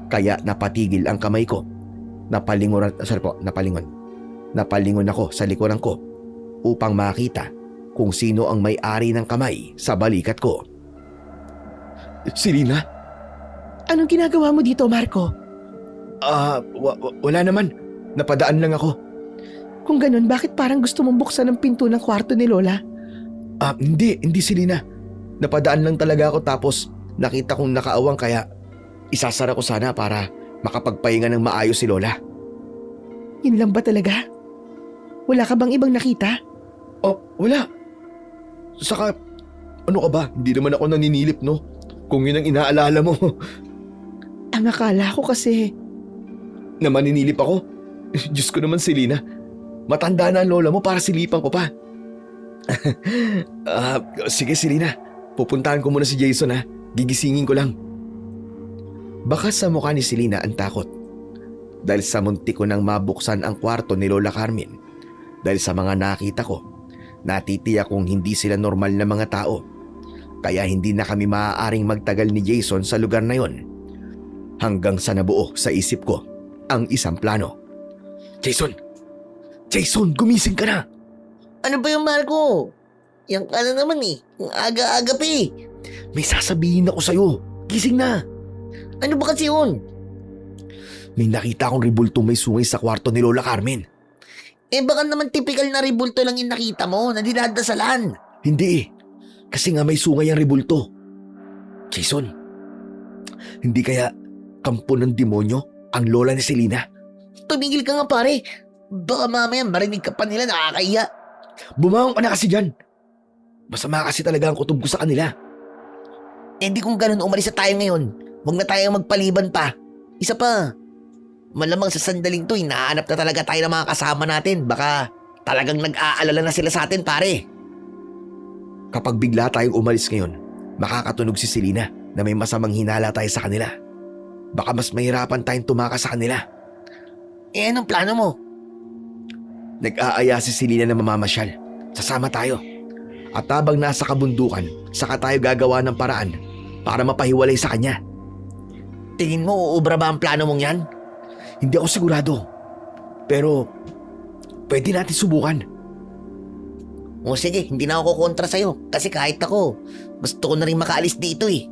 Kaya napatigil ang kamay ko. Napalingon ako sa likuran ko upang makita kung sino ang may-ari ng kamay sa balikat ko. Selena? Anong ginagawa mo dito, Marco? Wala naman. Napadaan lang ako. Kung ganun, bakit parang gusto mong buksan ang pinto ng kwarto ni Lola? Hindi Selena. Napadaan lang talaga ako tapos nakita kong nakaawang kaya isasara ko sana para makapagpahinga ng maayos si Lola. Yun lang ba talaga? Wala ka bang ibang nakita? Wala. Saka, ano ka ba? Hindi naman ako naninilip, no? Kung yun ang inaalala mo. Ang akala ko kasi... Na maninilip ako? Diyos ko naman, Selena. Matanda na ang lola mo para silipan ko pa. Sige, Selena. Pupuntahan ko muna si Jason ha. Gigisingin ko lang. Baka sa mukha ni Selena ang takot. Dahil sa muntik ko nang mabuksan ang kwarto ni Lola Carmen. Dahil sa mga nakita ko, natitiyak kong hindi sila normal na mga tao. Kaya hindi na kami maaaring magtagal ni Jason sa lugar na yon. Hanggang sa nabuo sa isip ko ang isang plano. Jason! Jason, gumising ka na! Ano ba yung Marco? Yan ka na naman eh. Ang aga-aga pa eh. May sasabihin ako sa'yo. Gising na! Ano ba kasi yun? May nakita akong rebultong may sungay sa kwarto ni Lola Carmen. Baka naman typical na rebulto lang yung nakita mo na dinadasalan. Hindi eh. Kasi nga may sungay ang rebulto. Jason, hindi kaya kampo ng demonyo ang lola ni Selena? Tumigil ka nga pare. Baka mamaya marinig ka pa nila, nakakahiya. Bumangon ka na kasi dyan. Masama kasi talaga ang kutob ko sa kanila. Di kung ganun umalis na tayo ngayon. Huwag na tayong magpaliban pa. Isa pa. Malamang sa sandaling to, hinahanap na talaga tayo ng mga kasama natin. Baka talagang nag-aalala na sila sa atin pare. Kapag bigla tayong umalis ngayon, makakatunog si Selena na may masamang hinala tayo sa kanila. Baka mas mahirapan tayong tumakas sa kanila. Anong plano mo? Nag-aaya si Selena na mamamasyal. Sasama tayo. At habang nasa kabundukan, saka tayo gagawa ng paraan para mapahiwalay sa kanya. Tingin mo uubra ba ang plano mong yan? Hindi ako sigurado. Pero pwede natin subukan. O sige, hindi na ako kontra sa'yo. Kasi kahit ako, gusto ko na rin makaalis dito eh.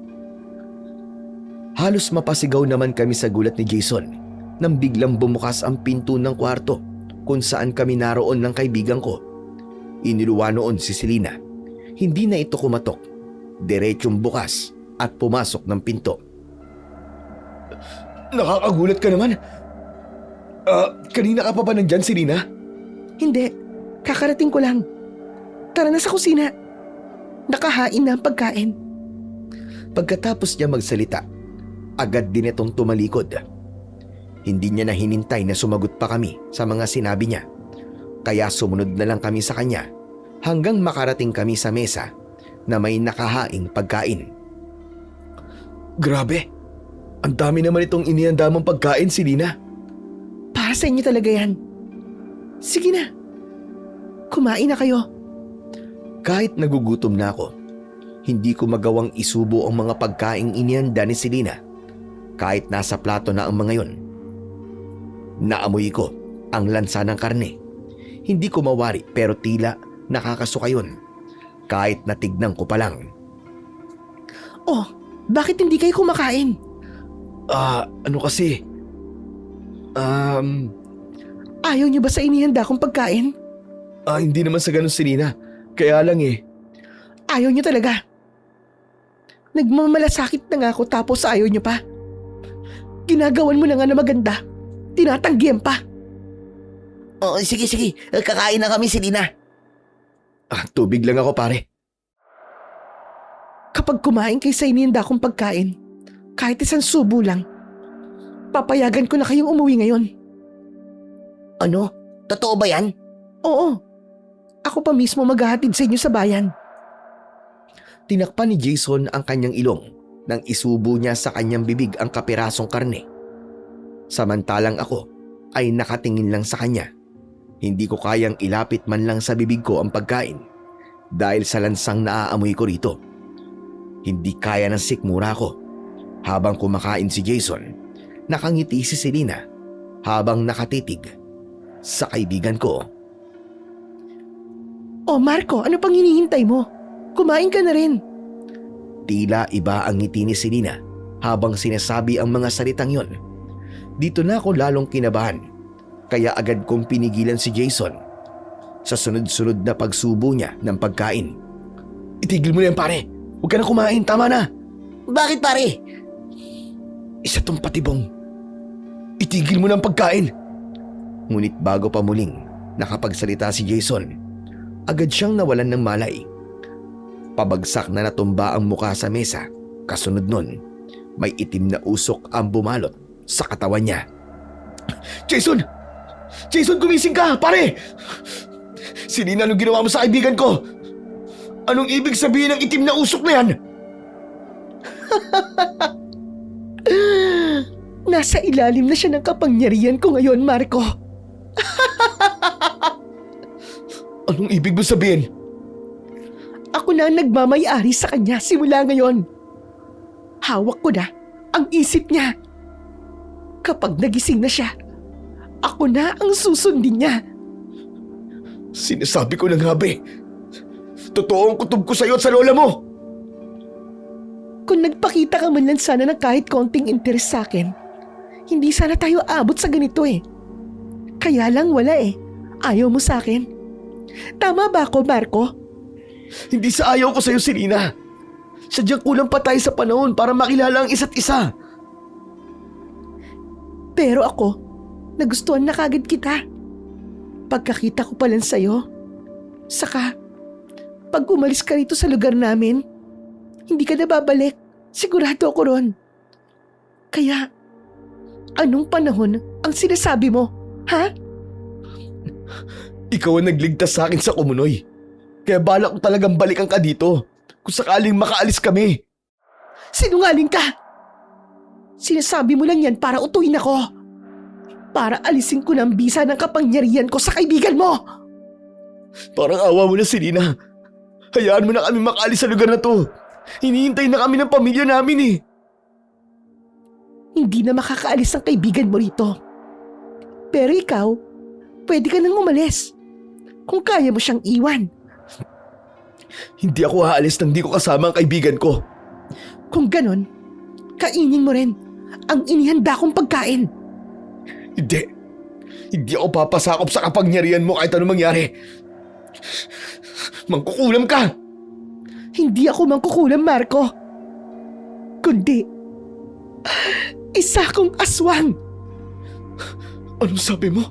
Halos mapasigaw naman kami sa gulat ni Jason nang biglang bumukas ang pinto ng kwarto kung saan kami naroon ng kaibigan ko. Iniluwa noon si Selena. Hindi na ito kumatok. Diretsyong bukas at pumasok ng pinto. Nakakagulat ka naman. Kanina ka pa ba nandyan, Selena? Hindi, kakarating ko lang. Tara na sa kusina. Nakahain na ang pagkain. Pagkatapos niya magsalita, agad din itong tumalikod. Hindi niya na hinintay na sumagot pa kami sa mga sinabi niya. Kaya sumunod na lang kami sa kanya hanggang makarating kami sa mesa na may nakahaing pagkain. Grabe! Ang dami naman itong inihanda mong pagkain, Selena. Para sa inyo talaga yan. Sige na. Kumain na kayo. Kahit nagugutom na ako, hindi ko magawang isubo ang mga pagkaing inihanda ni Selena kahit nasa plato na ang mga yon. Naamoy ko ang lansa ng karne. Hindi ko mawari pero tila nakakasuka yun kahit natignan ko pa lang. Oh, bakit hindi kayo kumakain? Ano kasi? Ayaw niyo ba sa inihanda kong pagkain? Hindi naman sa ganun, Selena. Kaya lang eh. Ayaw niyo talaga. Nagmamalasakit na nga ako tapos ayaw niyo pa. Ginagawan mo na nga na maganda. Tinatanggihan pa. Sige. Kakain na kami, Selena. Tubig lang ako, pare. Kapag kumain kayo sa inihanda kong pagkain, kahit isang subo lang, papayagan ko na kayong umuwi ngayon. Ano? Totoo ba yan? Oo. Ako pa mismo maghahatid sa inyo sa bayan. Tinakpan ni Jason ang kanyang ilong nang isubo niya sa kanyang bibig ang kapirasong karne. Samantalang ako ay nakatingin lang sa kanya. Hindi ko kayang ilapit man lang sa bibig ko ang pagkain dahil sa lansang naaamoy ko rito. Hindi kaya ng sikmura ko. Habang kumakain si Jason, nakangiti si Selena habang nakatitig sa kaibigan ko. Oh Marco, ano pang hinihintay mo? Kumain ka na rin. Tila iba ang ngiti ni Selena habang sinasabi ang mga salitang yon. Dito na ako lalong kinabahan, kaya agad kong pinigilan si Jason sa sunod-sunod na pagsubo niya ng pagkain. Itigil mo na yan, pare. Huwag ka na kumain, tama na. Bakit pare? Isa tong patibong. Itigil mo ng pagkain. Ngunit bago pa muling nakapagsalita si Jason, agad siyang nawalan ng malay. Pabagsak na natumba ang muka sa mesa. Kasunod nun, may itim na usok ang bumalot sa katawan niya. Jason! Jason, gumising ka, pare! Selena, anong ginawa mo sa kaibigan ko? Anong ibig sabihin ng itim na usok na yan? Nasa ilalim na siya ng kapangyarihan ko ngayon, Marco. Anong ibig mo sabihin? Ako na ang nagmamay-ari sa kanya simula ngayon. Hawak ko na ang isip niya. Kapag nagising na siya, ako na ang susundin niya. Sinasabi ko na nga, be. Totoo ang kutob ko sa'yo at sa lola mo. Kung Kung nagpakita ka man lang sana ng kahit konting interes sa akin, hindi sana tayo abot sa ganito eh. Kaya lang wala eh. Ayaw mo sa akin. Tama ba ako, Marco? Hindi sa ayaw ko sa'yo, Selena. Sadyang kulang pa tayo sa panahon para makilala ang isa't isa. Pero ako, nagustuhan na kagad kita. Pagkakita ko pa lang sa'yo. Saka, pag umalis ka rito sa lugar namin, hindi ka na babalik. Sigurado ako ron. Kaya, anong panahon ang sinasabi mo, ha? Ikaw ang nagligtas sa akin sa Kumunoy. Kaya balak ko talagang balikan ka dito kung sakaling makaalis kami. Sinungaling ka! Sinasabi mo lang yan para utuin ako. Para alisin ko ng bisa ng kapangyarihan ko sa kaibigan mo. Parang awa mo na, Selena. Hayaan mo na kami makaalis sa lugar na to. Hinihintay na kami ng pamilya namin eh. Hindi na makakaalis ang kaibigan mo rito. Pero ikaw, pwede ka nang umalis. Kung kaya mo siyang iwan. Hindi ako aalis nang di ko kasama ang kaibigan ko. Kung ganon, kainin mo rin ang inihanda kong pagkain. Hindi. Hindi ako papasakop sa kapangyarihan mo kahit anong mangyari. Mangkukulam ka! Hindi ako mangkukulam, Marco. Kundi, isa kong aswang. Anong sabi mo?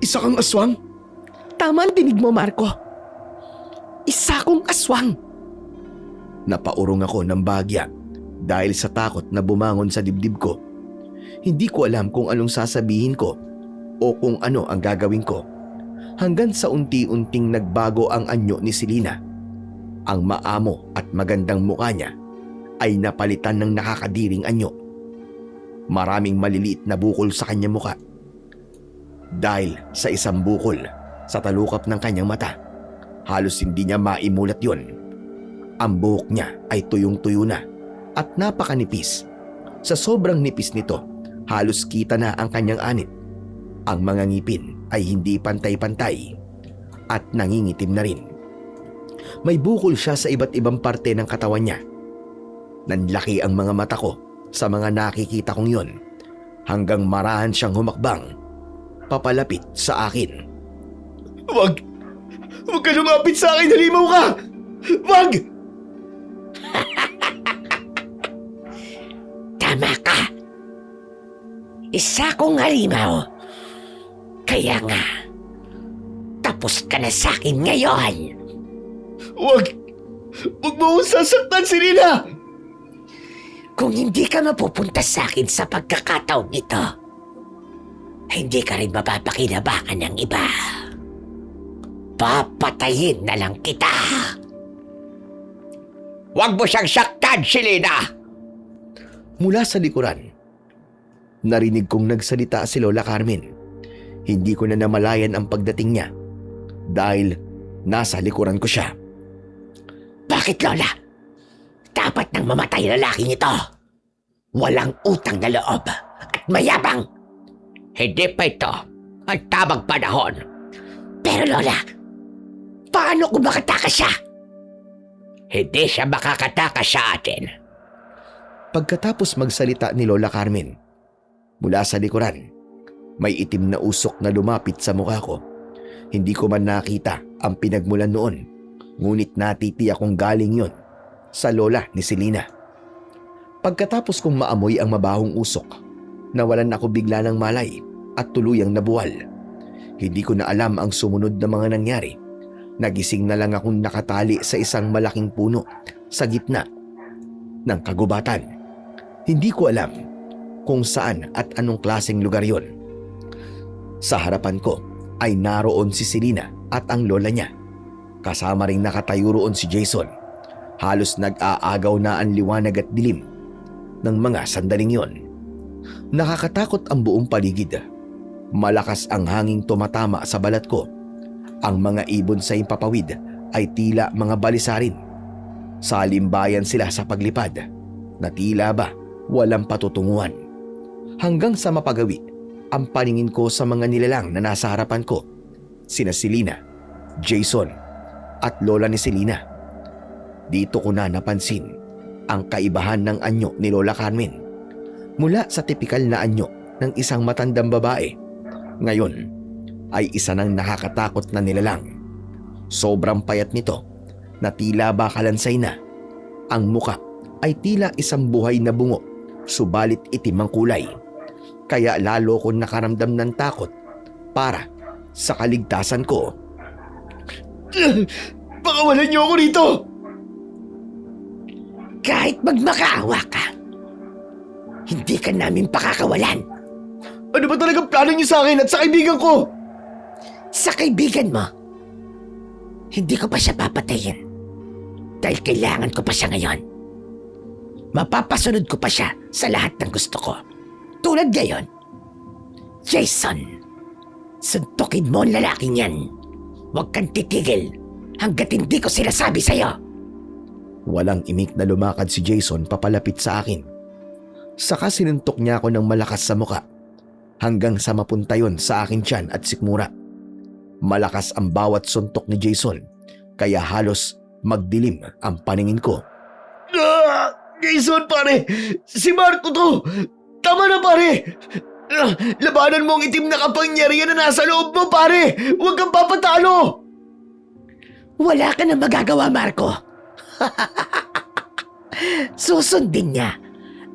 Isa kang aswang? Tama ang dinig mo, Marco. Isa kong aswang. Napaurong ako ng bagya dahil sa takot na bumangon sa dibdib ko. Hindi ko alam kung anong sasabihin ko o kung ano ang gagawin ko. Hanggang sa unti-unting nagbago ang anyo ni Selena. Ang maamo at magandang mukha niya ay napalitan ng nakakadiring anyo. Maraming maliliit na bukol sa kanyang mukha. Dahil sa isang bukol sa talukap ng kanyang mata, halos hindi niya maimulat yon. Ang buhok niya ay tuyong-tuyo na at napakanipis. Sa sobrang nipis nito, halos kita na ang kanyang anit. Ang mga ngipin ay hindi pantay-pantay at nangingitim na rin. May bukol siya sa iba't ibang parte ng katawan niya. Nanlaki ang mga mata ko sa mga nakikita kong yon hanggang marahan siyang humakbang papalapit sa akin. Wag! Huwag ka lumapit sa akin! Halimaw ka! Wag! Tama ka. Isa kong halimaw. Kaya nga, tapos ka na sa akin ngayon. Wag! Huwag mo akong sasaktan, Selena! Kung hindi ka mapupunta sa akin sa pagkakataon ito, hindi ka rin mapapakinabangan ng iba. Papatayin na lang kita. Huwag mo siyang saktan, Selena! Mula sa likuran, narinig kong nagsalita si Lola Carmen. Hindi ko na namalayan ang pagdating niya dahil nasa likuran ko siya. Bakit, Lola? Dapat nang mamatay lalaking ito. Walang utang na loob at mayabang. Hindi pa ito ang tamang panahon. Pero Lola, paano kung makatakas siya? Hindi siya makakatakas sa atin. Pagkatapos magsalita ni Lola Carmen, mula sa likuran, may itim na usok na lumapit sa mukha ko. Hindi ko man nakita ang pinagmulan noon, ngunit natitiyak kong galing yon sa lola ni Selena. Pagkatapos kong maamoy ang mabahong usok, nawalan ako bigla ng malay at tuluyang nabuwal. Hindi ko na alam ang sumunod na mga nangyari. Nagising na lang akong nakatali sa isang malaking puno sa gitna ng kagubatan. Hindi ko alam kung saan at anong klaseng lugar yon. Sa harapan ko ay naroon si Selena at ang lola niya. Kasama ring nakatayo roon si Jason. Halos nag-aagaw na ang liwanag at dilim ng mga sandaling yon. Nakakatakot ang buong paligid. Malakas ang hanging tumatama sa balat ko. Ang mga ibon sa impapawid ay tila mga balisarin. Salimbayan sila sa paglipad na tila ba walang patutunguhan. Hanggang sa mapagawi ang paningin ko sa mga nilalang na nasa harapan ko. Sina Selena, Jason at lola ni Selena. Dito ko na napansin ang kaibahan ng anyo ni Lola Carmen. Mula sa tipikal na anyo ng isang matandang babae, ngayon ay isa ng nakakatakot na nilalang. Sobrang payat nito na tila ba kalansay na. Ang muka ay tila isang buhay na bungo, subalit itim ang kulay. Kaya lalo ko nakaramdam ng takot para sa kaligtasan ko. Pakawalan niyo ako rito! Kahit magmakaawa ka, hindi ka namin pakakawalan. Ano ba talagang plano niyo sa akin at sa kaibigan ko? Sa kaibigan mo, hindi ko pa siya papatayin. Dahil kailangan ko pa siya ngayon. Mapapasunod ko pa siya sa lahat ng gusto ko. Tulad ngayon, Jason, suntukin mo ang lalaking yan. Huwag kang titigil hanggat hindi ko sinasabi sa'yo. Walang imik na lumakad si Jason papalapit sa akin. Saka sinuntok niya ako ng malakas sa muka hanggang sa mapunta yon sa akin tiyan at sikmura. Malakas ang bawat suntok ni Jason kaya halos magdilim ang paningin ko. Jason pare! Si Marco to! Tama na pare! Labanan mo ang itim na kapangyarihan na nasa loob mo pare! Huwag kang papatalo! Wala ka na magagawa, Marco. Susundin niya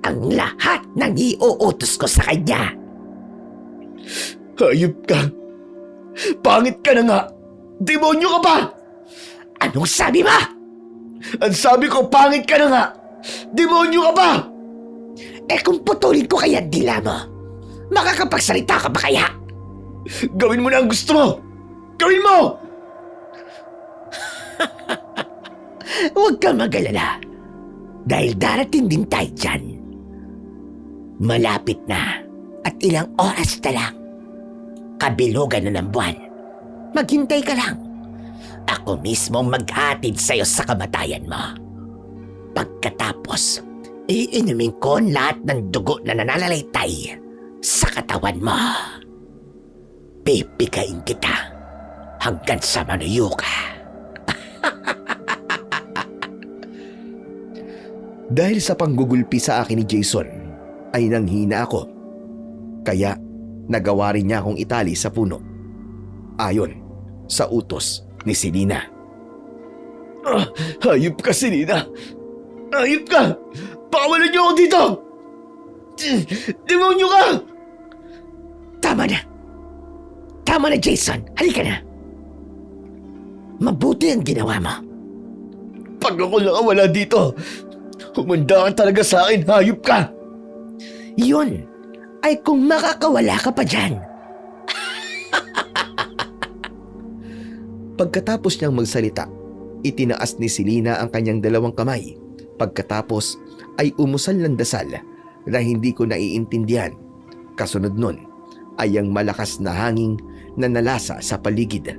ang lahat ng iuutos ko sa kanya. Hayop ka! Pangit ka na nga! Demonyo ka pa! Anong sabi mo? Ang sabi ko, pangit ka na nga! Demonyo ka pa! Eh kung putulin ko kaya dila mo, makakapagsalita ka ba kaya? Gawin mo na ang gusto mo! Gawin mo! Huwag kang mag-alala. Dahil darating din tayo dyan. Malapit na at ilang oras na lang. Kabilugan na ng buwan. Maghintay ka lang. Ako mismo maghatid sa'yo sa kamatayan mo. Pagkatapos, iinumin ko lahat ng dugo na nananalaytay sa katawan mo. Pipikain kita hanggang sa manuyo ka. Dahil sa panggugulpi sa akin ni Jason, ay nanghina ako. Kaya nagawa rin niya akong itali sa puno. Ayon sa utos ni Selena. Hayop ka, Selena! Hayop ka! Pakawalan niyo ako dito! Demonyo ka! Tama na! Tama na, Jason! Halika na! Mabuti ang ginawa mo. Pag ako nakawala dito, humanda ka talaga sa akin, hayop ka! Yun ay kung makakawala ka pa dyan. Pagkatapos niyang magsalita, itinaas ni Selena ang kanyang dalawang kamay. Pagkatapos ay umusal ng dasal na hindi ko naiintindihan. Kasunod nun ay ang malakas na hangin na nalasa sa paligid.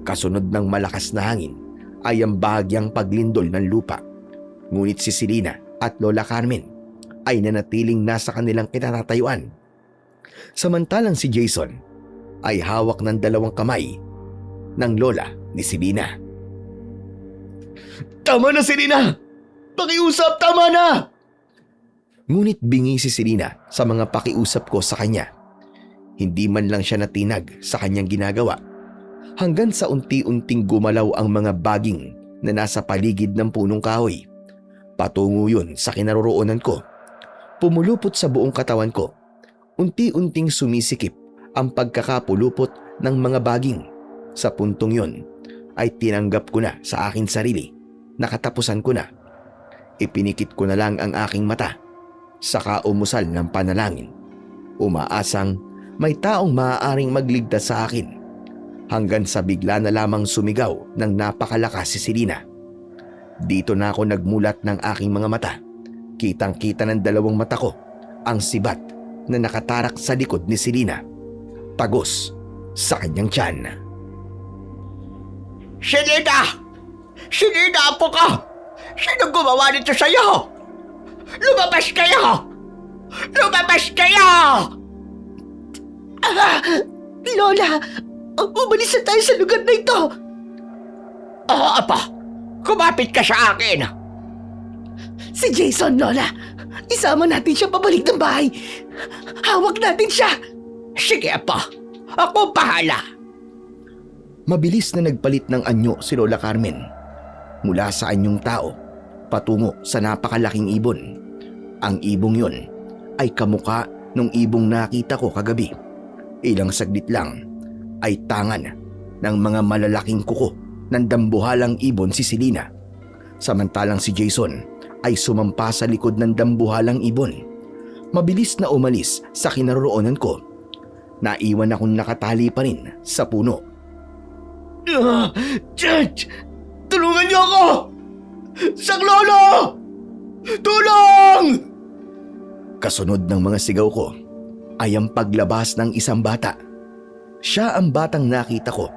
Kasunod ng malakas na hangin ay ang bahagyang paglindol ng lupa. Ngunit si Selena at Lola Carmen ay nanatiling nasa kanilang kinatatayuan. Samantalang si Jason ay hawak ng dalawang kamay ng lola ni Selena. Tama na, Selena! Pakiusap, tama na! Ngunit bingi si Selena sa mga pakiusap ko sa kanya. Hindi man lang siya natinag sa kanyang ginagawa hanggang sa unti-unting gumalaw ang mga baging na nasa paligid ng punong kahoy. Patungo yun sa kinaroroonan ko. Pumulupot sa buong katawan ko. Unti-unting sumisikip ang pagkakapulupot ng mga baging. Sa puntong yun ay tinanggap ko na sa aking sarili na katapusan ko na. Ipinikit ko na lang ang aking mata, saka umusal ng panalangin. Umaasang may taong maaaring magligtas sa akin hanggang sa bigla na lamang sumigaw ng napakalakas si Selena. Dito na ako nagmulat ng aking mga mata. Kitang-kita ng dalawang mata ko ang sibat na nakatarak sa likod ni Selena. Tagos sa kanyang tiyan. Selena! Selena, apo ka! Sino gumawa nito sa'yo? Lumabas kayo! Lumabas kayo! Lola! Umalis na tayo sa lugar na ito! Oo, apa. Kumapit ka sa akin. Si Jason, Lola! Isama natin siya pabalik ng bahay! Hawak natin siya! Sige, Apo. Ako bahala. Mabilis na nagpalit ng anyo si Lola Carmen. Mula sa anyong tao, patungo sa napakalaking ibon. Ang ibong yun ay kamukha nung ibong nakita ko kagabi. Ilang saglit lang ay tangan ng mga malalaking kuko ng dambuhalang ibon si Selena. Samantalang si Jason ay sumampa sa likod ng dambuhalang ibon. Mabilis na umalis sa kinaroroonan ko. Naiwan akong nakatali pa rin sa puno. Church! Tulungan niyo ako! Saklolo! Tulong! Kasunod ng mga sigaw ko ay ang paglabas ng isang bata. Siya ang batang nakita ko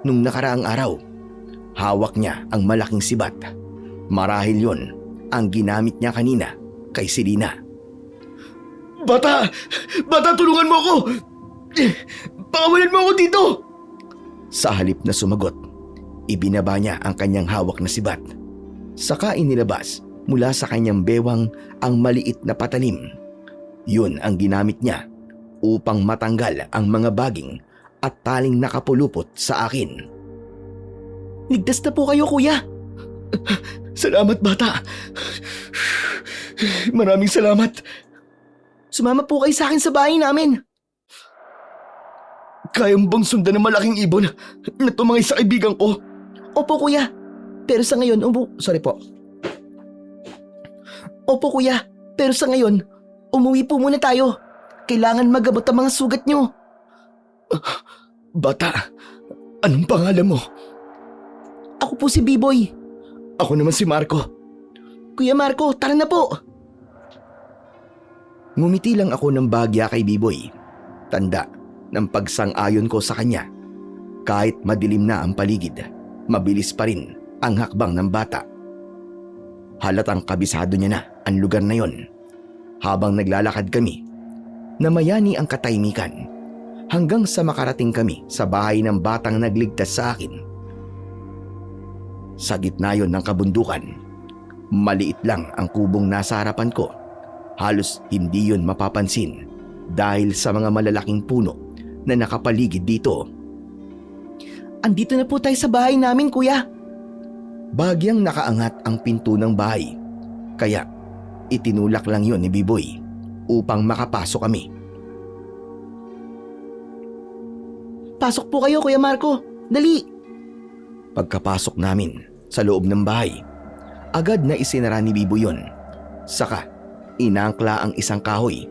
nung nakaraang araw. Hawak niya ang malaking sibat. Marahil yon ang ginamit niya kanina kay Selena. Bata! Bata, tulungan mo ako! Pakawalan mo ako dito! Sa halip na sumagot, ibinaba niya ang kanyang hawak na sibat. Saka inilabas mula sa kanyang bewang ang maliit na patalim. Yun ang ginamit niya upang matanggal ang mga baging at taling nakapulupot sa akin. Ligtas na po kayo, kuya. Salamat, bata. Maraming salamat. Sumama po kayo sa akin sa bahay namin. Kaya mo bang sundan ng malaking ibon na tumangay sa kaibigan ko? Opo, kuya. Pero sa ngayon, Opo, kuya. Pero sa ngayon, umuwi po muna tayo. Kailangan magamot ang mga sugat niyo. Bata, anong pangalan mo? Ako po si B-Boy. Ako naman si Marco. Kuya Marco, tara na po. Ngumiti lang ako ng bagya kay B-Boy. Tanda ng pagsang-ayon ko sa kanya. Kahit madilim na ang paligid, mabilis pa rin ang hakbang ng bata. Halatang kabisado niya na ang lugar na yon. Habang naglalakad kami, namayani ang katahimikan hanggang sa makarating kami sa bahay ng batang nagligtas sa akin. Sa gitna yon ng kabundukan, maliit lang ang kubong nasa harapan ko. Halos hindi yon mapapansin dahil sa mga malalaking puno na nakapaligid dito. Andito na po tayo sa bahay namin, kuya. Bagyang nakaangat ang pinto ng bahay, kaya itinulak lang yon ni B-Boy upang makapasok kami. Pasok po kayo, Kuya Marco. Dali. Pagkapasok namin sa loob ng bahay, agad na isinara ni B-Boy yon. Saka inangkla ang isang kahoy.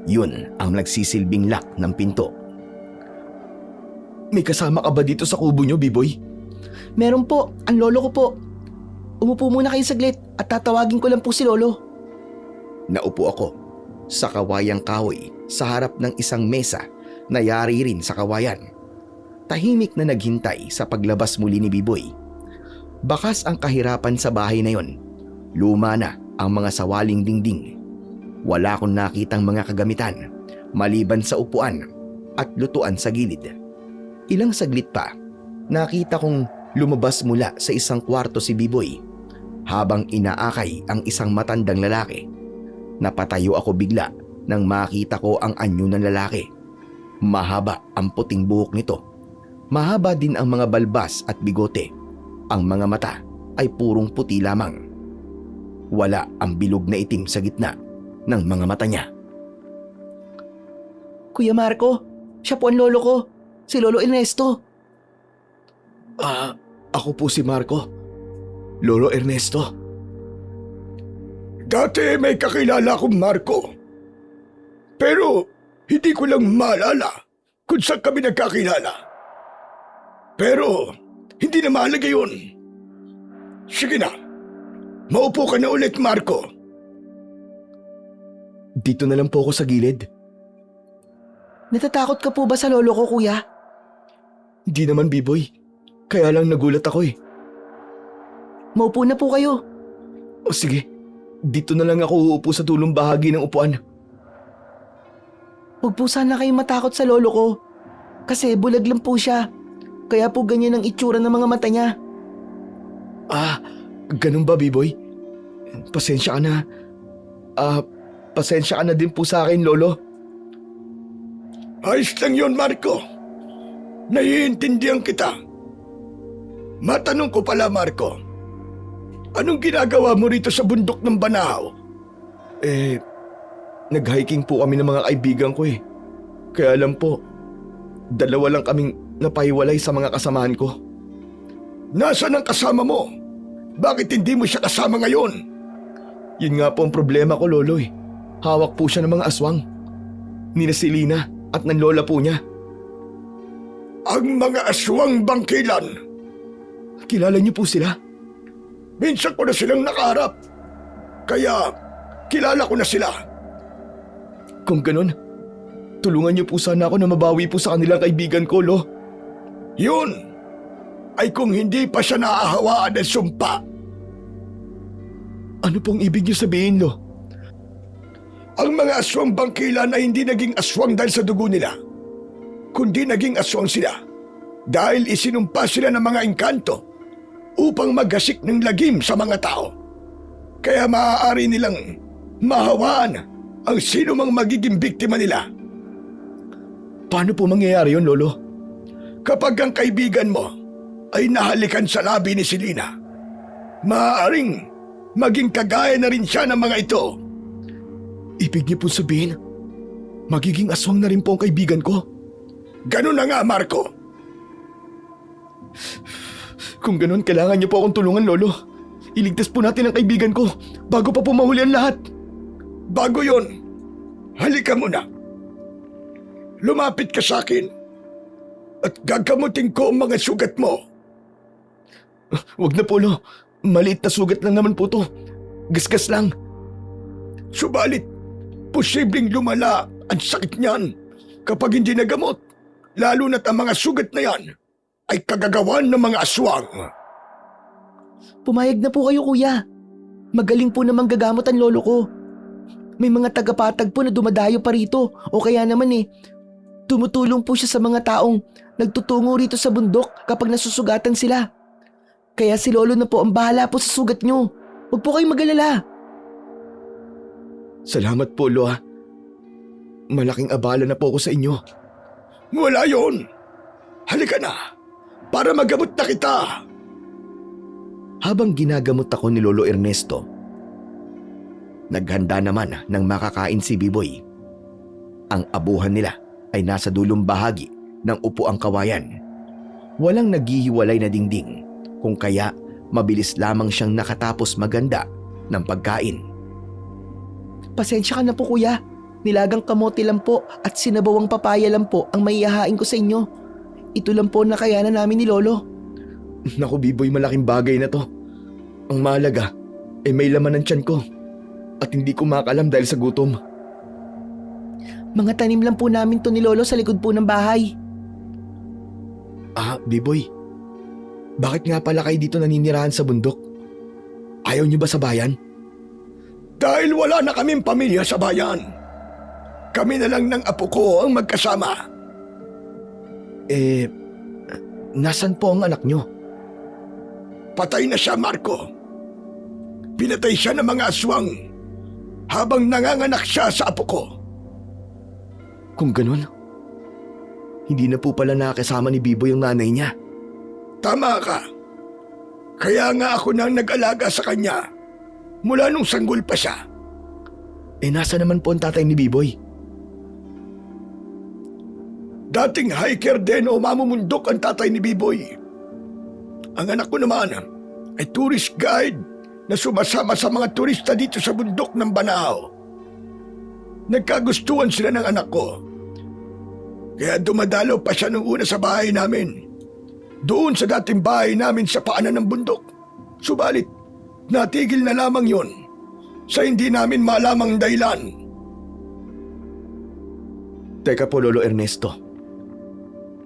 Yun ang nagsisilbing lock ng pinto. May kasama ka ba dito sa kubo niyo, B-Boy? Meron po. Ang lolo ko po. Umupo muna kayo saglit at tatawagin ko lang po si lolo. Naupo ako sa kawayang kahoy sa harap ng isang mesa na yari rin sa kawayan. Tahimik na naghintay sa paglabas muli ni B-Boy. Bakas ang kahirapan sa bahay na yon. Luma na ang mga sawaling dingding. Wala akong nakitang mga kagamitan maliban sa upuan at lutuan sa gilid. Ilang saglit pa, nakita kong lumabas mula sa isang kwarto si B-Boy habang inaakay ang isang matandang lalaki. Napatayo ako bigla nang makita ko ang anyo ng lalaki. Mahaba ang puting buhok nito. Mahaba din ang mga balbas at bigote. Ang mga mata ay purong puti lamang. Wala ang bilog na itim sa gitna ng mga mata niya. Kuya Marco, siya po ang lolo ko. Si Lolo Ernesto. Ako po si Marco. Lolo Ernesto. Dati may kakilala akong Marco. Pero hindi ko lang maalala kung saan kami nagkakilala. Pero hindi na mahalaga yun. Sige na, maupo ka na ulit, Marco. Dito na lang po ako sa gilid. Natatakot ka po ba sa lolo ko, kuya? Hindi naman, B-Boy. Kaya lang nagulat ako eh. Maupo na po kayo. O sige, dito na lang ako uupo sa dulong bahagi ng upuan. Huwag po sana kayong matakot sa lolo ko. Kasi bulag lang po siya. Kaya po ganyan ang itsura ng mga mata niya. Ganun ba, B-Boy? Pasensya ka na. Pasensya ka na din po sa akin, Lolo. Ayos lang yun, Marco. Naiintindihan kita. Matanong ko pala, Marco. Anong ginagawa mo rito sa bundok ng Banahaw? Nag-hiking po kami ng mga kaibigan ko eh. Kaya alam po, 2 lang kaming napahiwalay sa mga kasamahan ko. Nasaan ang kasama mo? Bakit hindi mo siya kasama ngayon? Yun nga po ang problema ko, Lolo eh. Hawak po siya ng mga aswang. Nina Selena at ng lola po niya. Ang mga aswang bangkilan. Kilala niyo po sila? Minsan ko na silang nakaharap. Kaya kilala ko na sila. Kung ganun, tulungan niyo po sana ako na mabawi po sa kanilang kaibigan ko, Lo. Yun ay kung hindi pa siya naahawaan ng sumpa. Ano pong ibig niyo sabihin, Lo? Ang mga aswang bangkilan ay hindi naging aswang dahil sa dugo nila, kundi naging aswang sila dahil isinumpa sila ng mga engkanto upang maggasik ng lagim sa mga tao. Kaya maaari nilang mahawaan ang sino mang magiging biktima nila. Paano po mangyayari yun, Lolo? Kapag ang kaibigan mo ay nahalikan sa labi ni Selena, maaaring maging kagaya na rin siya ng mga ito. Ibig niyo po sabihin, magiging aswang na rin po ang kaibigan ko? Ganun na nga, Marco. Kung ganun, kailangan niyo po akong tulungan, Lolo. Iligtas po natin ang kaibigan ko bago pa po mahuli ang lahat. Bago yon, halika muna. Lumapit ka sa akin at gagamutin ko ang mga sugat mo. Wag na po, Lo. Maliit na sugat lang naman po to. Gasgas lang. Subalit, posibleng lumala ang sakit niyan kapag hindi nagamot, lalo na't ang mga sugat na yan ay kagagawan ng mga aswang. Pumayag na po kayo, kuya. Magaling po namang gagamot ang lolo ko. May mga tagapatag po na dumadayo pa rito o kaya naman tumutulong po siya sa mga taong nagtutungo rito sa bundok kapag nasusugatan sila. Kaya si lolo na po ang bahala po sa sugat nyo. Huwag po kayong mag-alala. Salamat po, Lo. Malaking abala na po ako sa inyo. Wala yon. Halika na para magamot na kita. Habang ginagamot ako ni Lolo Ernesto, naghanda naman ng makakain si Biboy. Ang abuhan nila ay nasa dulong bahagi ng upuang kawayan. Walang naghihiwalay na dingding, kung kaya mabilis lamang siyang nakatapos maganda ng pagkain. Pasensya ka na po, kuya. Nilagang kamote lang po at sinabawang papaya lang po ang maihahain ko sa inyo. Ito lang po na kayanan namin ni Lolo. Naku, Biboy, malaking bagay na to. Ang mahalaga ay may laman ng tiyan ko at hindi ko makalam dahil sa gutom. Mga tanim lang po namin to ni Lolo sa likod po ng bahay. Biboy, bakit nga pala kayo dito naninirahan sa bundok? Ayaw niyo ba sa bayan? Dahil wala na kaming pamilya sa bayan. Kami na lang ng apo ko ang magkasama. Nasan po ang anak niyo? Patay na siya, Marco. Pinatay siya ng mga aswang habang nanganganak siya sa apo ko. Kung ganun, hindi na po pala nakasama ni Biboy ang nanay niya. Tama ka. Kaya nga ako nang nag-alaga sa kanya mula nung sanggol pa siya. Nasa naman po ang tatay ni Biboy? Dating hiker din o mamumundok ang tatay ni Biboy. Ang anak ko naman ay tourist guide na sumasama sa mga turista dito sa bundok ng Banahaw. Nagkagustuhan sila ng anak ko. Kaya dumadalaw pa siya nung una sa bahay namin. Doon sa dating bahay namin sa paanan ng bundok. Subalit, natigil na lamang yon sa hindi namin malamang dahilan. Teka po, Lolo Ernesto.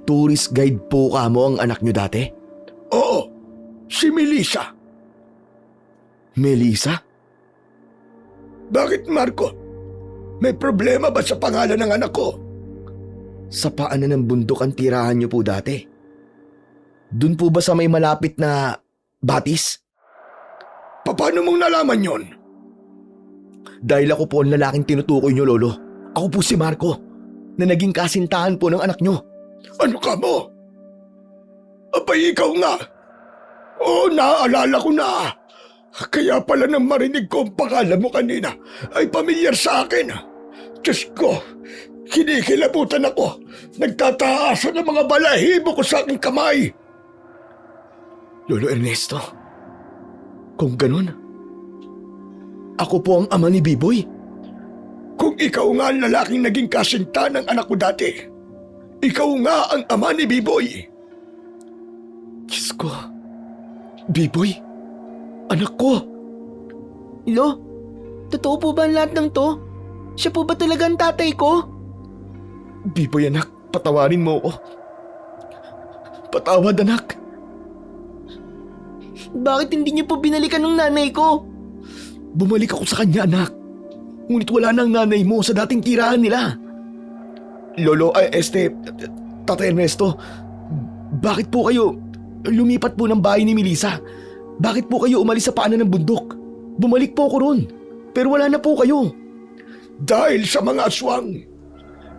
Tourist guide po ka mo ang anak niyo dati? Oo, si Melissa. Melissa? Bakit, Marco? May problema ba sa pangalan ng anak ko? Sa paanan ng bundok ang tirahan niyo po dati? Doon po ba sa may malapit na batis? Paano mong nalaman yon? Dahil ako po ang lalaking tinutukoy niyo, Lolo. Ako po si Marco, na naging kasintahan po ng anak niyo. Ano ka mo? Abay, ikaw nga. Oo, naaalala ko na. Kaya pala nang marinig ko ang pangalan mo kanina ay pamilyar sa akin. Diyos ko, kinikilabutan ako. Nagtataasan ng mga balahibo ko sa aking kamay. Lolo Ernesto, kung ganun, ako po ang ama ni Biboy. Kung ikaw nga ang lalaking naging kasinta ng anak ko dati, ikaw nga ang ama ni Biboy. Diyos ko, Biboy, anak ko. Lo, totoo po ba ang lahat ng to? Siya po ba talaga ang tatay ko? Biboy anak, patawarin mo ako. Patawad anak. Bakit hindi niyo po binalikan ng nanay ko? Bumalik ako sa kanya anak. Ngunit wala na ang nanay mo sa dating tirahan nila. Lolo, Tatay Ernesto, bakit po kayo lumipat po ng bahay ni Melissa? Bakit po kayo umalis sa paanan ng bundok? Bumalik po ako ron, pero wala na po kayo. Dahil sa mga aswang.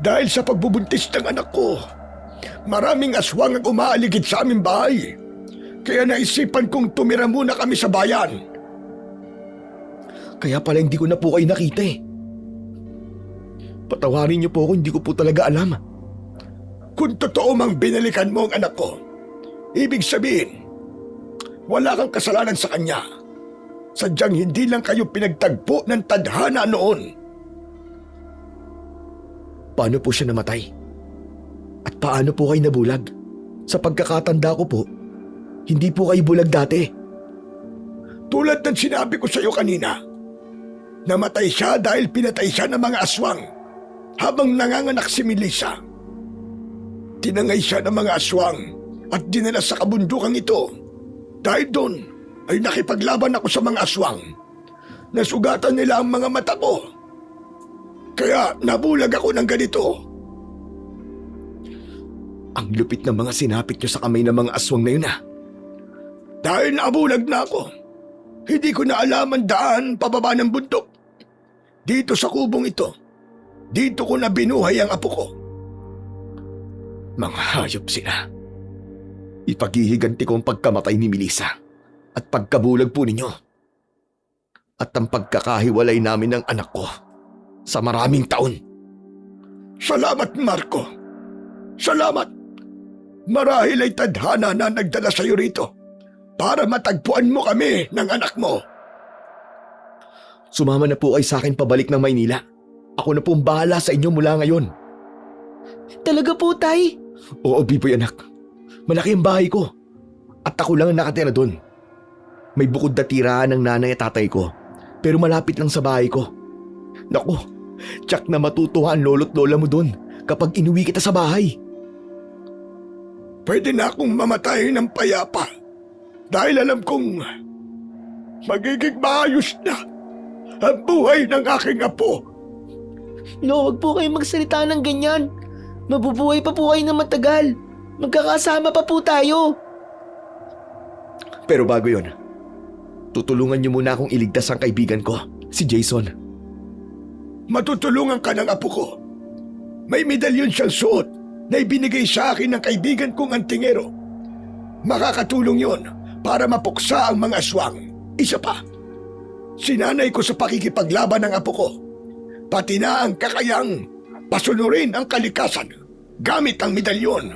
Dahil sa pagbubuntis ng anak ko. Maraming aswang ang umaaligid sa aming bahay. Kaya naisipan kong tumira muna kami sa bayan. Kaya pala hindi ko na po kayo nakita eh. Patawarin niyo po ako, hindi ko po talaga alam. Kung totoo mang binalikan mo ang anak ko, ibig sabihin, wala kang kasalanan sa kanya. Sadyang hindi lang kayo pinagtagpo ng tadhana noon. Paano po siya namatay? At paano po kayo nabulag? Sa pagkakatanda ko po, hindi po kayo bulag dati. Tulad ng sinabi ko sa iyo kanina, namatay siya dahil pinatay siya ng mga aswang habang nanganganak si Melissa. Tinangay siya ng mga aswang at dinala sa kabundukan ito. Dahil doon ay nakipaglaban ako sa mga aswang. Nasugatan nila ang mga mata ko. Kaya nabulag ako ng ganito. Ang lupit ng mga sinapit niyo sa kamay ng mga aswang na yun ah. Dahil nabulag na ako, hindi ko na alam ang daan pababa ng bundok. Dito sa kubong ito, dito ko na binuhay ang apo ko. Mga hayop sila. Ipaghihiganti ko ang pagkamatay ni Melissa at pagkabulag po ninyo. At ang pagkakahiwalay namin ng anak ko sa maraming taon. Salamat, Marco. Salamat. Marahil ay tadhana na nagdala sa iyo rito para matagpuan mo kami ng anak mo. Sumama na po kayo sa akin pabalik ng Maynila. Ako na po ang bahala sa inyo mula ngayon. Talaga po, tay? Oo, Biboy anak. Malaki ang bahay ko. At ako lang ang nakatira doon. May bukod na tirahan ng nanay at tatay ko. Pero malapit lang sa bahay ko. Naku, tsak na matutuwa ang lolo't lola mo doon kapag inuwi kita sa bahay. Pwede na akong mamatay ng payapa dahil alam kong magiging maayos na ang buhay ng aking apo. Lo, huwag po kayong magsalita ng ganyan. Mabubuhay pa po kayo ng matagal. Magkakasama pa po tayo. Pero bago yon, tutulungan niyo muna akong iligtas ang kaibigan ko, si Jason. Matutulungan ka ng apo ko. May medalyon siyang suot na ibinigay sa akin ng kaibigan kong antingero. Makakatulong yon para mapuksa ang mga aswang. Isa pa, sinanay ko sa pakikipaglaban ng apo ko. Pati na ang kakayang pasunurin ang kalikasan gamit ang medalyon.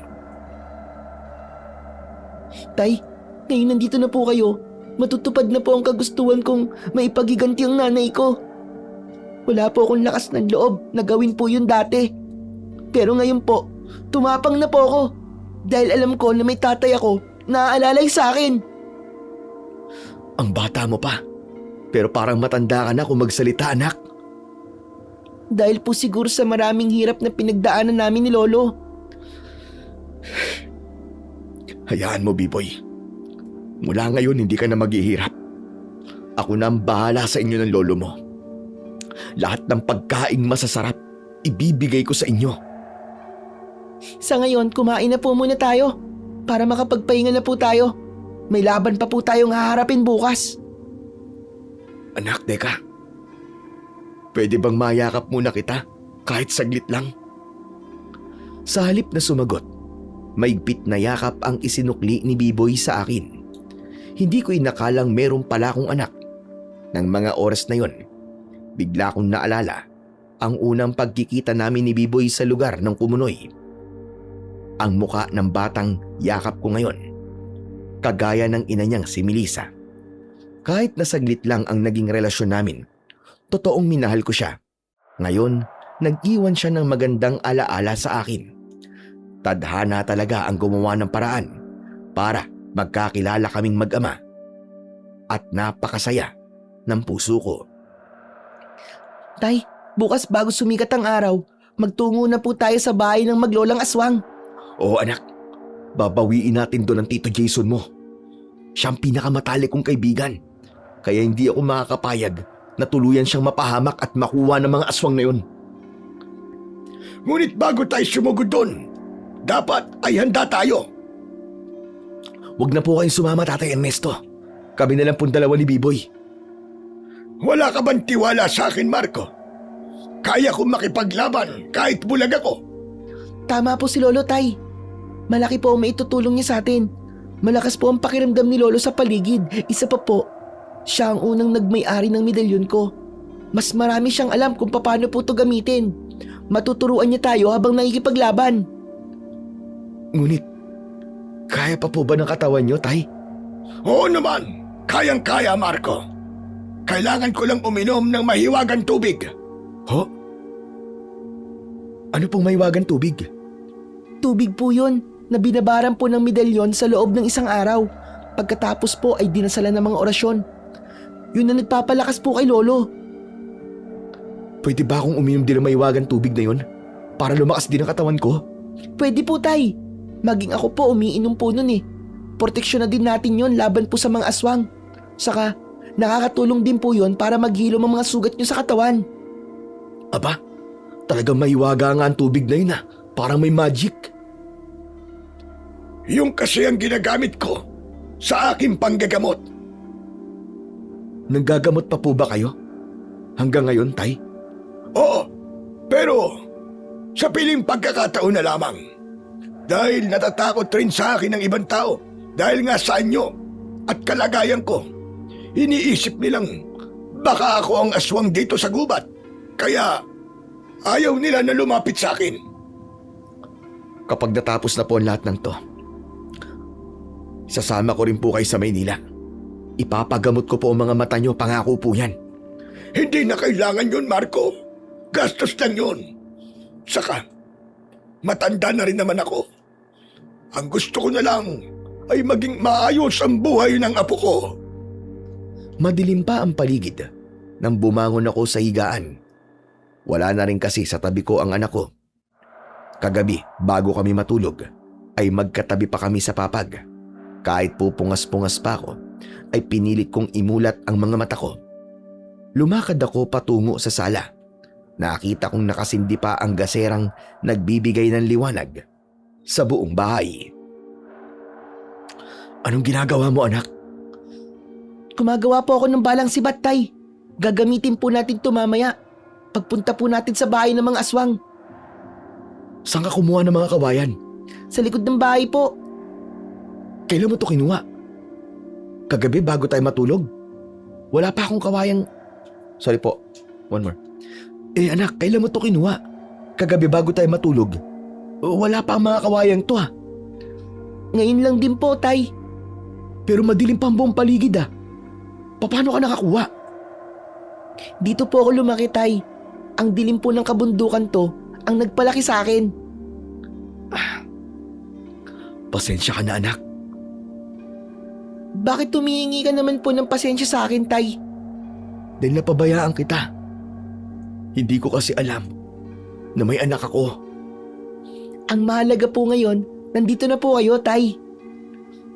Tay, ngayon nandito na po kayo. Matutupad na po ang kagustuhan kong maipagiganti ang nanay ko. Wala po akong lakas ng loob na gawin po yun dati. Pero ngayon po, tumapang na po ako. Dahil alam ko na may tatay ako na aalalay sa akin. Ang bata mo pa, pero parang matanda ka na kung magsalita anak. Dahil po siguro sa maraming hirap na pinagdaanan namin ni Lolo. Hayaan mo, Biboy. Mula ngayon, hindi ka na maghihirap. Ako na ang bahala sa inyo ng lolo mo. Lahat ng pagkaing masasarap, ibibigay ko sa inyo. Sa ngayon, kumain na po muna tayo para makapagpahinga na po tayo. May laban pa po tayong haharapin bukas. Anak, teka. Pwede bang mayakap muna kita? Kahit saglit lang. Sa halip na sumagot, maigpit na yakap ang isinukli ni Biboy sa akin. Hindi ko inakalang meron pala akong anak. Nang mga oras na yon, bigla kong naalala ang unang pagkikita namin ni Biboy sa lugar ng Kumunoy. Ang muka ng batang yakap ko ngayon, kagaya ng ina niyang si Melissa. Kahit nasaglit lang ang naging relasyon namin, totoong minahal ko siya. Ngayon, nag-iwan siya ng magandang alaala sa akin. Tadhana talaga ang gumawa ng paraan para magkakilala kaming mag-ama. At napakasaya ng puso ko. Tay, bukas bago sumikat ang araw, magtungo na po tayo sa bahay ng maglolang aswang. Oo anak, babawiin natin doon ang Tito Jason mo. Siyang pinakamatalik kong kaibigan. Kaya hindi ako makakapayag na tuluyan siyang mapahamak at makuha ng mga aswang na yun. Ngunit bago tayo sumugod doon, dapat ay handa tayo. Huwag na po kayong sumama, Tatay Ernesto. Kami na lang pong dalawa ni Biboy. Wala ka bang tiwala sa akin, Marco? Kaya kong makipaglaban kahit bulag ako. Tama po si Lolo, Tay. Malaki po ang maitutulong niya sa atin. Malakas po ang pakiramdam ni Lolo sa paligid. Isa pa po, siya ang unang nagmay-ari ng medalyon ko. Mas marami siyang alam kung paano po ito gamitin. Matuturuan niya tayo habang nakikipaglaban. Ngunit, kaya pa po ba ng katawan niyo, Tay? Oo naman, kayang-kaya, Marco. Kailangan ko lang uminom ng mahiwagang tubig. Ho? Ano pong mahiwagang tubig? Tubig po yun na binabaran po ng medalyon sa loob ng isang araw. Pagkatapos po ay dinasala ng mga orasyon. Yun na nagpapalakas po kay Lolo. Pwede ba akong uminom din ng mahiwagang tubig na yun? Para lumakas din ang katawan ko? Pwede po, Tay. Maging ako po umiinom po nun eh. Proteksyon na din natin yon laban po sa mga aswang. Saka, nakakatulong din po yon para maghilom ang mga sugat nyo sa katawan. Aba, talagang mahiwaga nga ang tubig na yun ah. Parang may magic. Yung kasi ang ginagamit ko sa aking panggagamot. Nanggagamot pa po ba kayo? Hanggang ngayon, Tay? Oo, pero sa piling pagkakataon na lamang. Dahil natatakot rin sa akin ng ibang tao dahil nga sa anyo at kalagayan ko. Iniisip nilang baka ako ang aswang dito sa gubat. Kaya ayaw nila na lumapit sa akin. Kapag natapos na po ang lahat ng to, sasama ko rin po kayo sa Maynila. Ipapagamot ko po ang mga mata nyo, pangako po yan. Hindi na kailangan yun, Marco. Gastos lang yun. Saka, matanda na rin naman ako. Ang gusto ko na lang ay maging maayos ang buhay ng apo ko. Madilim pa ang paligid nang bumangon ako sa higaan. Wala na rin kasi sa tabi ko ang anak ko. Kagabi, bago kami matulog, ay magkatabi pa kami sa papag. Kahit pupungas-pungas pa ako, ay pinilit kong imulat ang mga mata ko. Lumakad ako patungo sa sala. Nakita kong nakasindi pa ang gaserang nagbibigay ng liwanag sa buong bahay. Anong ginagawa mo, anak? Gumagawa po ako ng balang sibat, Tay. Gagamitin po natin ito mamaya. Pagpunta po natin sa bahay ng mga aswang. Saan ka kumuha ng mga kawayan? Sa likod ng bahay po. Kailan mo ito kinuha? Kagabi bago tayo matulog? Wala pa akong kawayang... Sorry po, one more. Anak, kailan mo ito kinuha? Kagabi bago tayo matulog? Wala pa ang mga kawayang to ha. Ngayon lang din po, Tay. Pero madilim pa ang buong paligid ah. Paano ka nakakuha? Dito po ako lumaki, Tay. Ang dilim po ng kabundukan to ang nagpalaki sa akin. Pasensya ka na, anak. Bakit tumihingi ka naman po ng pasensya sa akin, Tay? Dahil napabayaan kita. Hindi ko kasi alam na may anak ako. Ang mahalaga po ngayon, nandito na po kayo, Tay.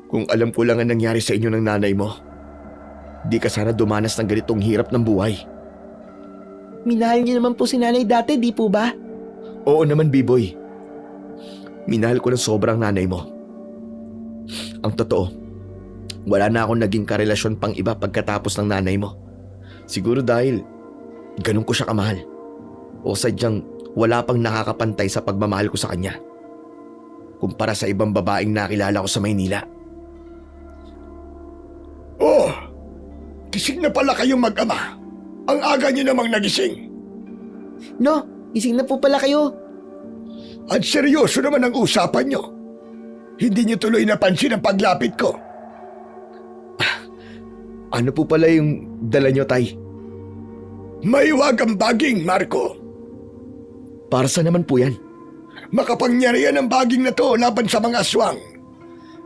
Kung alam ko lang ang nangyari sa inyo ng nanay mo, di ka sana dumanas ng ganitong hirap ng buhay. Minahal niyo naman po si nanay dati, di po ba? Oo naman, B-boy. Minahal ko ng sobrang nanay mo. Ang totoo, wala na akong naging karelasyon pang iba pagkatapos ng nanay mo. Siguro dahil ganun ko siya kamahal. O sadyang wala pang nakakapantay sa pagmamahal ko sa kanya. Kumpara sa ibang babaeng nakilala ko sa Maynila. Oh, gising na pala kayong mag-ama. Ang aga niyo namang nagising. No, gising na po pala kayo. At seryoso naman ang usapan niyo. Hindi niyo tuloy napansin ang paglapit ko. Ano po pala yung dala nyo, Tay? May wagang baging, Marco. Para sa naman po yan? Makapangyarihan ang baging na to laban sa mga aswang.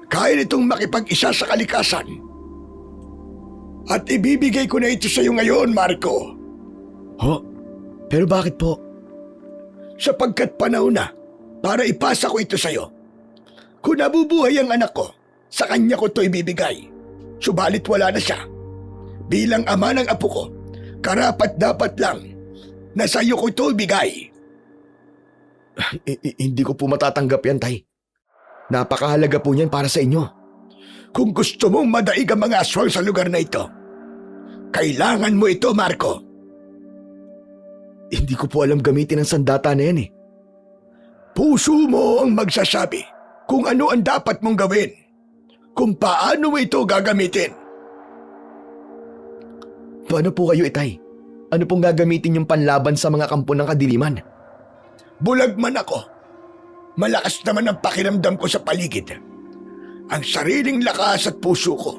Kaya nitong makipag-isa sa kalikasan. At ibibigay ko na ito sa iyo ngayon, Marco. Ho? Pero bakit po? Sapagkat panahon na para ipasa ko ito sa iyo. Kung nabubuhay ang anak ko, sa kanya ko ito ibibigay. Subalit wala na siya. Bilang ama ng apo ko, karapat-dapat lang na sa iyo ko ito ibigay. Hindi ko po matatanggap yan, Tay. Napakahalaga po niyan para sa inyo. Kung gusto mong madaig ang mga aswang sa lugar na ito, kailangan mo ito, Marco. Hindi ko po alam gamitin ang sandata na yan eh. Puso mo ang magsasabi kung ano ang dapat mong gawin, kung paano mo ito gagamitin. Paano po kayo, Itay? Ano pong gagamitin yung panlaban sa mga kampo ng kadiliman? Bulag man ako, malakas naman ang pakiramdam ko sa paligid. Ang sariling lakas at puso ko,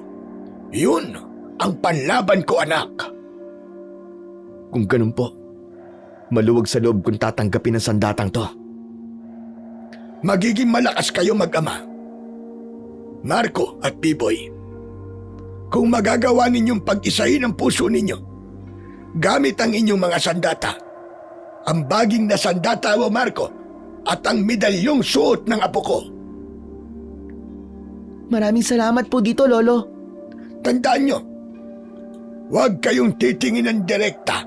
yun ang panlaban ko, anak. Kung ganun po, maluwag sa loob kung tatanggapin ang sandatang to. Magiging malakas kayo mag-ama, Marco at Biboy. Kung magagawa ninyong pag-isahin ang puso ninyo, gamit ang inyong mga sandata, ang baging na sandata mo, Marco, at ang medalyong suot ng apo ko. Maraming salamat po dito, Lolo. Tandaan nyo, huwag kayong titingin ng direkta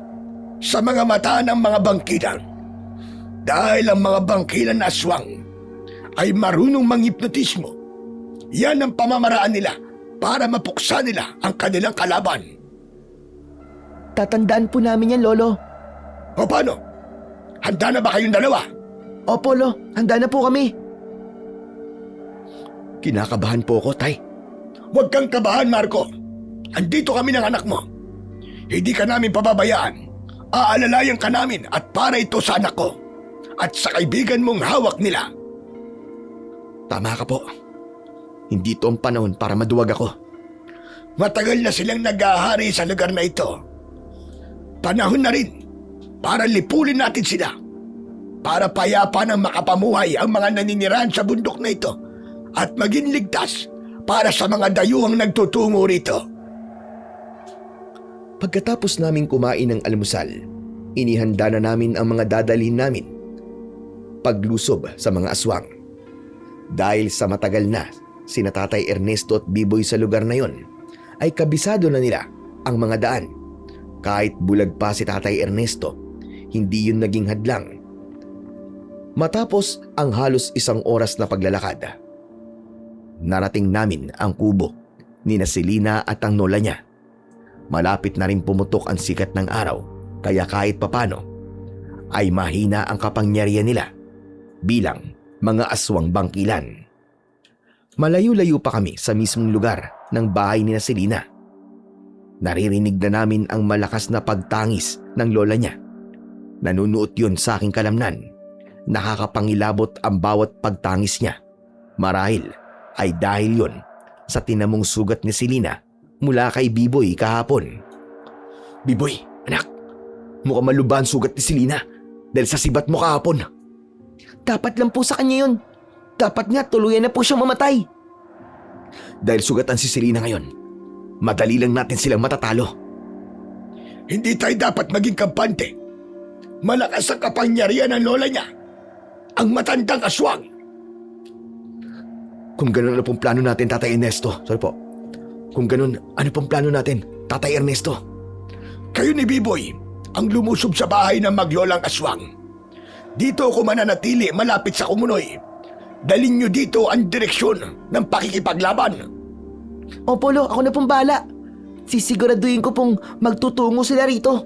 sa mga mata ng mga bangkilan. Dahil ang mga bangkilan na aswang ay marunong manghipnotismo. Yan ang pamamaraan nila para mapuksa nila ang kanilang kalaban. Tatandaan po namin yan, Lolo. O paano? Handa na ba kayong dalawa? Opo, Lo. Handa na po kami. Kinakabahan po ako, Tay. Huwag kang kabahan, Marco. Andito kami ng anak mo. Hindi ka namin pababayaan. Aalalayan ka namin at para ito sa anak ko at sa kaibigan mong hawak nila. Tama ka po. Hindi ito ang panahon para maduwag ako. Matagal na silang nag-aahari sa lugar na ito. Panahon na rin para lipulin natin sila. Para payapa ng makapamuhay ang mga naninirahan sa bundok na ito at maging ligtas para sa mga dayuhang nagtutungo rito. Pagkatapos naming kumain ng almusal, inihanda na namin ang mga dadalhin namin. Paglusob sa mga aswang. Dahil sa matagal na sina Tatay Ernesto at Biboy sa lugar na yon, ay kabisado na nila ang mga daan. Kahit bulag pa si Tatay Ernesto, hindi yun naging hadlang. Matapos ang halos 1 oras na paglalakad, narating namin ang kubo ni Selina at ang lola niya. Malapit na rin pumutok ang sikat ng araw, kaya kahit papano ay mahina ang kapangyarihan nila bilang mga aswang bangkilan. Malayo-layo pa kami sa mismong lugar ng bahay ni Selina. Naririnig na namin ang malakas na pagtangis ng lola niya. Nanunuot yun sa aking kalamnan. Nakakapangilabot ang bawat pagtangis niya. Marahil ay dahil yun sa tinamong sugat ni Selina mula kay Biboy kahapon. Biboy, anak, mukhang malubha ang sugat ni Selina dahil sa sibat mo kahapon. Dapat lang po sa kanya yun. Dapat nga tuluyan na po siyang mamatay. Dahil sugatan si Selina ngayon, madali lang natin silang matatalo. Hindi tayo dapat maging kampante. Malakas ang kapangyarihan ng lola niya. Ang matandang aswang. Kung ganun, ano pong plano natin, Tatay Ernesto? Sorry po. Kung ganun, ano pong plano natin, Tatay Ernesto? Kayo ni Biboy ang lumusob sa bahay ng maglolang aswang. Dito ako mananatili malapit sa Kumunoy. Dalhin niyo dito ang direksyon ng pakikipaglaban. Opo, Lo. Ako na pong bahala. Sisiguraduhin ko pong magtutungo sila rito.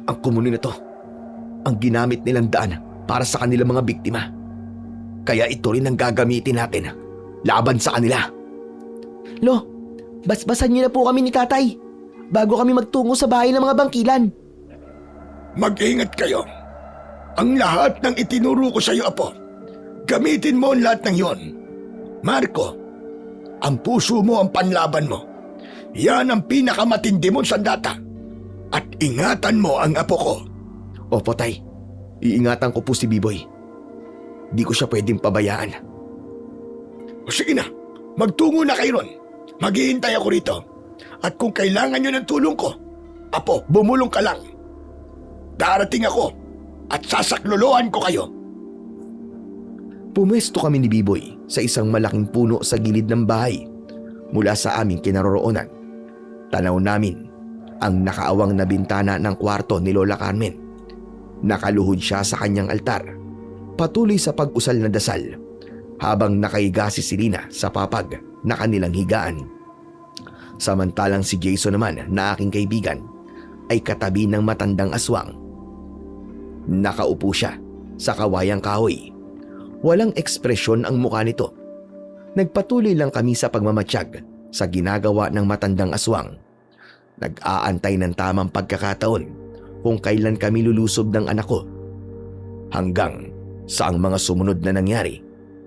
Ang komuno na to, ang ginamit nilang daan para sa kanilang mga biktima. Kaya ito rin ang gagamitin natin laban sa kanila. Lo, basbasan niyo na po kami ni tatay bago kami magtungo sa bahay ng mga bangkilan. Mag-ingat kayo. Ang lahat ng itinuro ko sa iyo, Apo, gamitin mo ang lahat ng yon. Marco, ang puso mo ang panlaban mo. Yan ang pinakamatindi mong sandata. At ingatan mo ang apo ko. Opo, Tay. Iingatan ko po si Biboy. Di ko siya pwedeng pabayaan. O sige na, magtungo na kayo ron. Maghihintay ako rito. At kung kailangan nyo ng tulong ko, Apo, bumulong ka lang. Darating ako at sasakloloan ko kayo. Pumwesto kami ni Biboy sa isang malaking puno sa gilid ng bahay mula sa aming kinaroroonan. Tanaw namin ang nakaawang na bintana ng kwarto ni Lola Carmen. Nakaluhod siya sa kanyang altar, patuloy sa pag-usal na dasal, habang nakahiga si Selena sa papag na kanilang higaan. Samantalang si Jason naman na aking kaibigan ay katabi ng matandang aswang. Nakaupo siya sa kawayang kahoy. Walang ekspresyon ang mukha nito. Nagpatuloy lang kami sa pagmamatsyag sa ginagawa ng matandang aswang. Nag-aantay ng tamang pagkakataon kung kailan kami lulusob ng anak ko. Hanggang sa ang mga sumunod na nangyari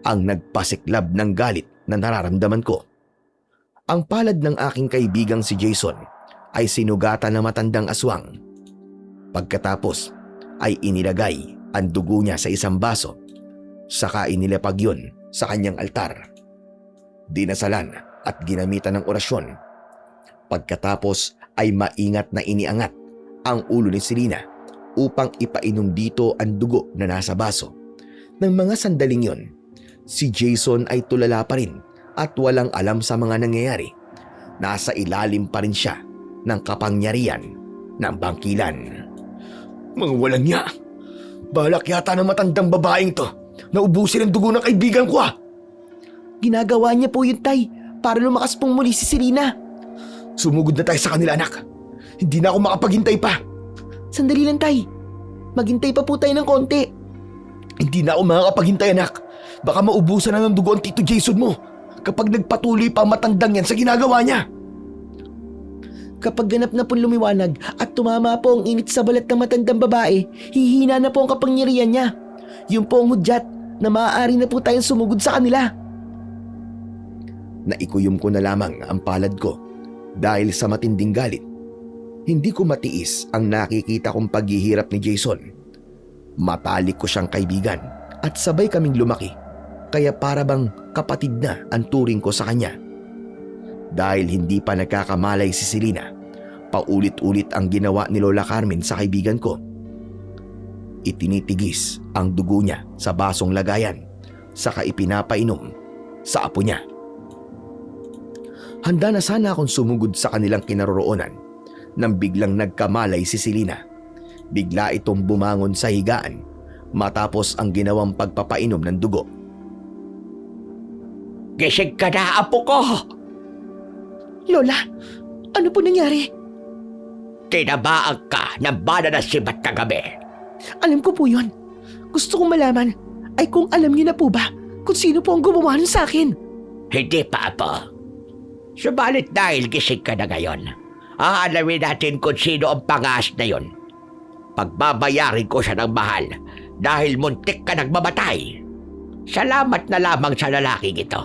ang nagpasiklab ng galit na nararamdaman ko. Ang palad ng aking kaibigang si Jason ay sinugatan ng matandang aswang. Pagkatapos ay inilagay ang dugo niya sa isang baso, saka inilapag yun sa kanyang altar. Dinasalan at ginamitan ng orasyon. Pagkatapos ay maingat na iniangat ang ulo ni Selena upang ipainom dito ang dugo na nasa baso. Nang mga sandaling yon, si Jason ay tulala pa rin at walang alam sa mga nangyayari. Nasa ilalim pa rin siya ng kapangyarihan ng bangkilan. Mga walang niya. Balak yata ng matandang babaeng to na ubusin ang dugo ng kaibigan ko. Ginagawa niya po yun, Tay, para lumakas pong muli si Selena. Sumugod na tayo sa kanila, anak. Hindi na ako makapaghintay pa. Sandali lang, Tay. Maghintay pa po tayo ng konti. Hindi na ako makakapaghintay, anak. Baka maubusan na ng dugo ang Tito Jason mo kapag nagpatuloy pa matandang yan sa ginagawa niya. Kapag ganap na pong lumiwanag at tumama po ang init sa balat ng matandang babae, hihina na po ang kapangyarihan niya. Yun po ang hudyat na maaari na po tayong sumugod sa kanila. Naikuyom ko na lamang ang palad ko dahil sa matinding galit. Hindi ko matiis ang nakikita kong paghihirap ni Jason. Matalik ko siyang kaibigan at sabay kaming lumaki, kaya para bang kapatid na ang turing ko sa kanya. Dahil hindi pa nagkakamalay si Selena, paulit-ulit ang ginawa ni Lola Carmen sa kaibigan ko. Itinitigis ang dugo niya sa basong lagayan, saka ipinapainom sa apo niya. Handa na sana akong sumugod sa kanilang kinaroroonan nang biglang nagkamalay si Selena. Bigla itong bumangon sa higaan matapos ang ginawang pagpapainom ng dugo. Gising ka na, apo ko! Lola, ano po nangyari? Tinabaag ka ng bala na sibat kagabi. Alam ko po yun. Gusto kong malaman ay kung alam niyo na po ba kung sino po ang gumawa nun sa akin. Hindi pa, apo. Subalit dahil gising ka na ngayon, aalamin natin kung sino ang pangas na yon. Pagbabayarin ko siya ng mahal dahil muntik ka nagmamatay. Salamat na lamang sa lalaking ito.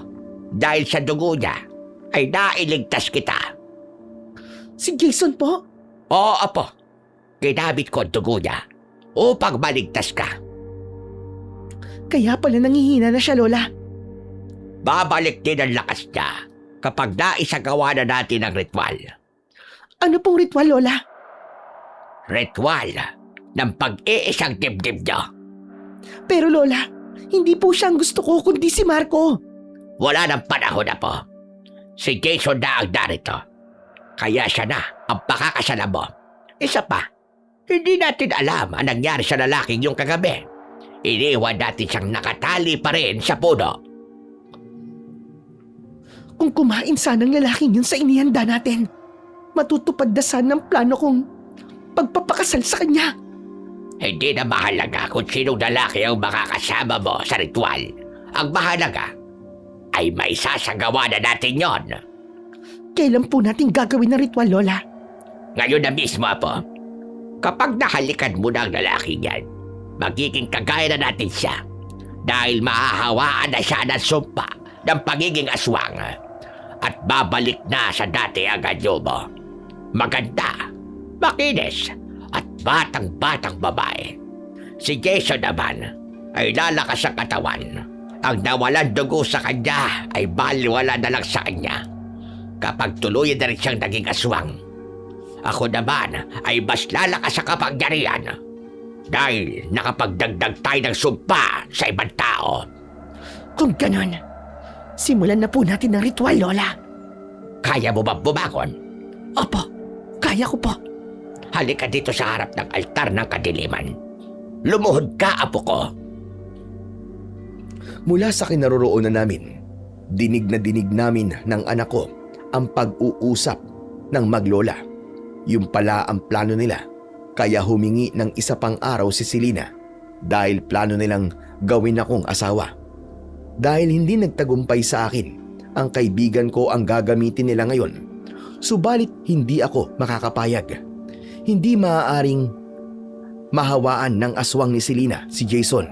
Dahil sa dugo niya ay nailigtas kita. Si Jason po? Oo, apo. Ginamit ko ang dugo niya upang maligtas ka. Kaya pala nangihina na siya, Lola. Babalik din ang lakas niya kapag naisagawa na natin ang ritual. Ano pong ritual, Lola? Ritual ng pag-iisang dibdib niya. Pero Lola, hindi po siya ang gusto ko kundi si Marco. Wala ng panahon na po. Si Jason na ang narito. Kaya siya na ang pakakasalan mo. Isa pa, hindi natin alam ang nangyari sa lalaking yung kagabi. Iniwan natin siyang nakatali pa rin sa puno. Kung kumain sanang lalaking yun sa inihanda natin, matutupad na sana ang plano kong pagpapakasal sa kanya. Hindi na mahalaga kung sinong lalaki ang makakasama mo sa ritual. Ang mahalaga ay may sasagawa na natin yon. Kailan po natin gagawin ang ritual, Lola? Ngayon na mismo, Apo. Kapag nahalikan mo na ang lalaki yan, magiging kagaya na natin siya dahil mahahawaan na siya ng sumpa ng pagiging aswang at babalik na sa dati ang anyo mo. Maganda, makinis at batang-batang babae. Si Jason naman ay lalakas sa katawan. Ang nawalan dugo sa kanya ay baliwala na lang sa kanya kapag tuluyan na rin siyang naging aswang. Ako naman ay mas lalakas sa kapangyarihan dahil nakapagdagdag tayo ng sumpa sa ibang tao. Kung ganon, simulan na po natin ang ritual, Lola. Kaya mo ba bumangon? Opo, kaya ko po. Halika dito sa harap ng altar ng kadiliman. Lumuhod ka, apo ko. Mula sa kinaroroonan namin, dinig na dinig namin ng anak ko ang pag-uusap ng maglola. Yung pala ang plano nila, kaya humingi ng isa pang araw si Selena dahil plano nilang gawin akong asawa. Dahil hindi nagtagumpay sa akin, ang kaibigan ko ang gagamitin nila ngayon. Subalit hindi ako makakapayag. Hindi maaaring mahawaan ng aswang ni Selena si Jason.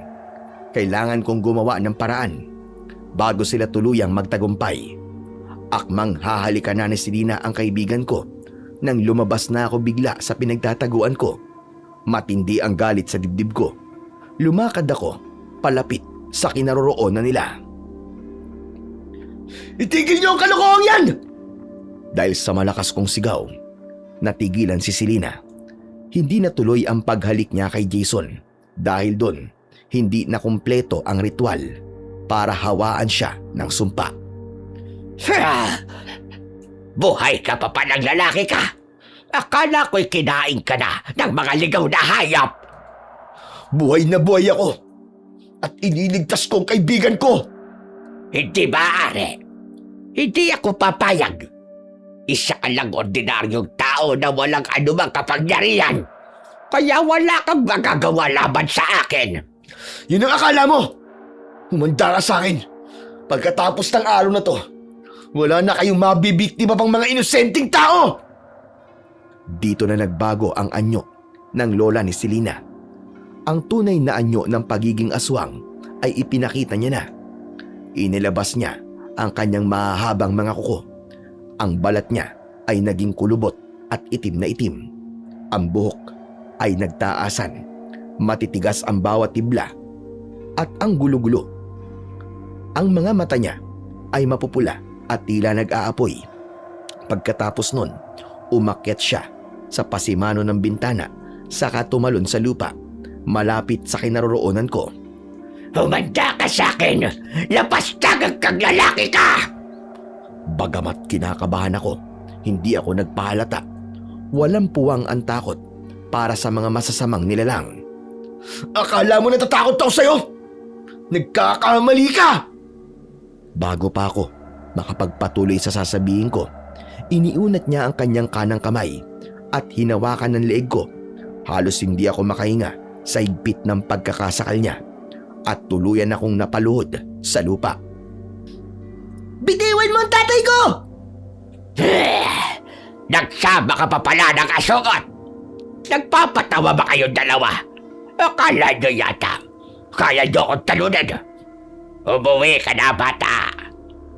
Kailangan kong gumawa ng paraan bago sila tuluyang magtagumpay. Akmang hahalikan na ni Selena ang kaibigan ko nang lumabas na ako bigla sa pinagtataguan ko. Matindi ang galit sa dibdib ko. Lumakad ako palapit sa kinaroroonan nila. Itigil niyo ang kalokohan yan! Dahil sa malakas kong sigaw, natigilan si Selena. Hindi natuloy ang paghalik niya kay Jason dahil doon hindi na kumpleto ang ritual para hawaan siya ng sumpa. Buhay ka pa palang lalaki ka. Akala ko'y kinain ka na ng mga ligaw na hayop. Buhay na buhay ako at iniligtas ko ang kaibigan ko. Hindi maaari. Hindi ako papayag. Isa ka lang ordinaryong tao na walang anumang kapangyarihan. Kaya wala kang magagawa laban sa akin. Yun ang akala mo. Humanda ka sa akin. Pagkatapos ng araw na to, wala na kayong mabibiktima pang mga inosenteng tao. Dito na nagbago ang anyo ng lola ni Selena. Ang tunay na anyo ng pagiging aswang ay ipinakita niya na. Inilabas niya ang kanyang mahahabang mga kuko. Ang balat niya ay naging kulubot at itim na itim. Ang buhok ay nagtaasan. Matitigas ang bawat tibla at ang gulo-gulo. Ang mga mata niya ay mapupula at tila nag-aapoy. Pagkatapos nun, umakyat siya sa pasimano ng bintana saka tumalon sa lupa malapit sa kinaroroonan ko. Humanda ka sa akin! Lapastagan kang lalaki ka! Bagamat kinakabahan ako, hindi ako nagpahalata. Walang puwang ang takot para sa mga masasamang nilalang. Akala mo natatakot ako sa'yo? Nagkakamali ka! Bago pa ako makapagpatuloy sa sasabihin ko, iniunat niya ang kanyang kanang kamay at hinawakan ng leeg ko. Halos hindi ako makahinga sa higpit ng pagkakasakal niya at tuluyan akong napaluhod sa lupa. Bitiwan mo ang tatay ko! Nagsama ka pa pala ng asugot! Nagpapatawa ba kayong dalawa? Akala nyo yata kaya nyo akong talunan. Umuwi ka na, bata,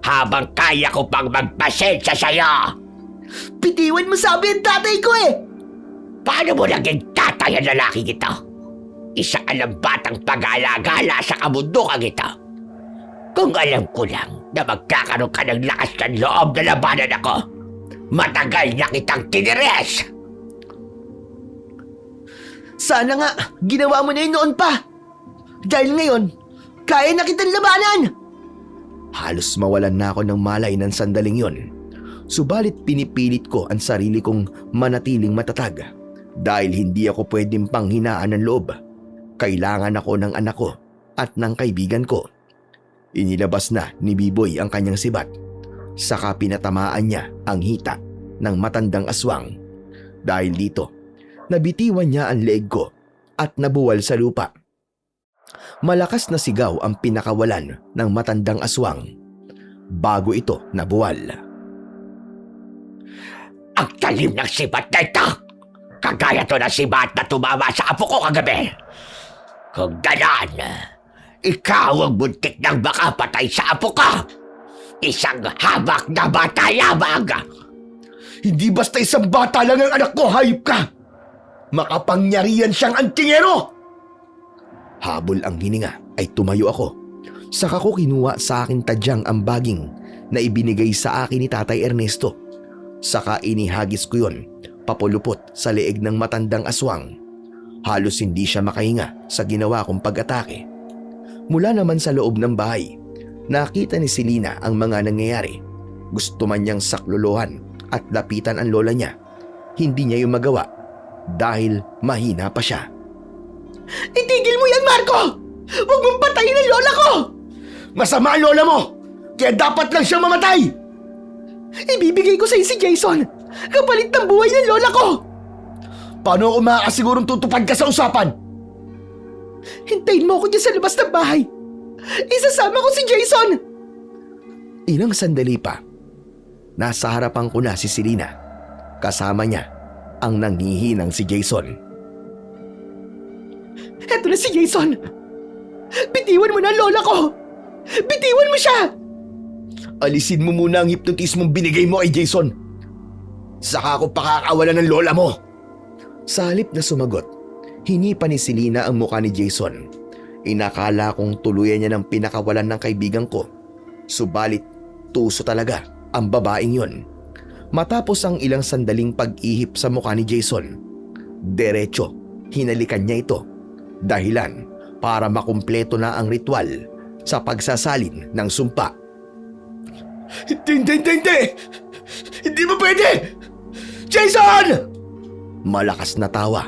habang kaya ko pang magpasensya sa'yo. Bitiwan mo sabi ang tatay ko eh! Paano mo naging tatay ang lalaki ito? Isa ka lang batang pag-alagala sa kabundukan ito. Kung alam ko lang na magkakaroon ka ng lakas ng loob na labanan ako, matagal na kitang tinires. Sana nga, ginawa mo na yun noon pa. Dahil ngayon, kaya na kitang labanan. Halos mawalan na ako ng malay ng sandaling yon. Subalit pinipilit ko ang sarili kong manatiling matatag dahil hindi ako pwedeng panghinaan ng loob. Kailangan ako ng anak ko at ng kaibigan ko. Inilabas na ni Biboy ang kanyang sibat. Saka pinatamaan niya ang hita ng matandang aswang. Dahil dito, nabitiwan niya ang leeg ko at nabuwal sa lupa. Malakas na sigaw ang pinakawalan ng matandang aswang bago ito nabuwal. Ang talim ng sibat na ito! Kagaya to ng sibat na tumama sa apo ko kagabi. Kung ganon, ikaw ang buntik ng makapatay sa apo ko. Isang habak na bata lamang. Hindi basta isang bata lang ang anak ko, hayop ka! Makapangyarihan siyang antingero! Habol ang hininga ay tumayo ako. Saka ko kinuha sa akin tadyang ang baging na ibinigay sa akin ni Tatay Ernesto. Saka inihagis ko yon papulupot sa leeg ng matandang aswang. Halos hindi siya makahinga sa ginawa kong pag-atake. Mula naman sa loob ng bahay, nakita ni Selena ang mga nangyayari. Gusto man niyang saklolohan at lapitan ang lola niya. Hindi niya yung magawa dahil mahina pa siya. Itigil mo yan, Marco! Huwag mong patayin ang lola ko! Masama ang lola mo! Kaya dapat lang siya mamatay! Ibibigay ko sa'yo si Jason! Kapalit ng buhay ng lola ko! Paano ako makakasigurong tutupad ka sa usapan? Hintayin mo ako dyan sa labas ng bahay! Isasama ko si Jason! Ilang sandali pa, nasa harapan ko na si Selena. Kasama niya ang nanghihinang si Jason. Eto na si Jason! Bitiwan mo na ang lola ko! Bitiwan mo siya! Alisin mo muna ang hipnotismong binigay mo kay Jason. Saka ako pakakawalan ng lola mo. Sa halip na sumagot, hinipa ni Selena ang mukha ni Jason. Inakala kong tuluyan niya ng pinakawalan ng kaibigan ko. Subalit, tuso talaga ang babaeng yon. Matapos ang ilang sandaling pag-ihip sa mukha ni Jason, derecho, hinalikan niya ito. Dahilan para makumpleto na ang ritual sa pagsasalin ng sumpa. Hindi! Hindi mo pwede! Jason! Malakas na tawa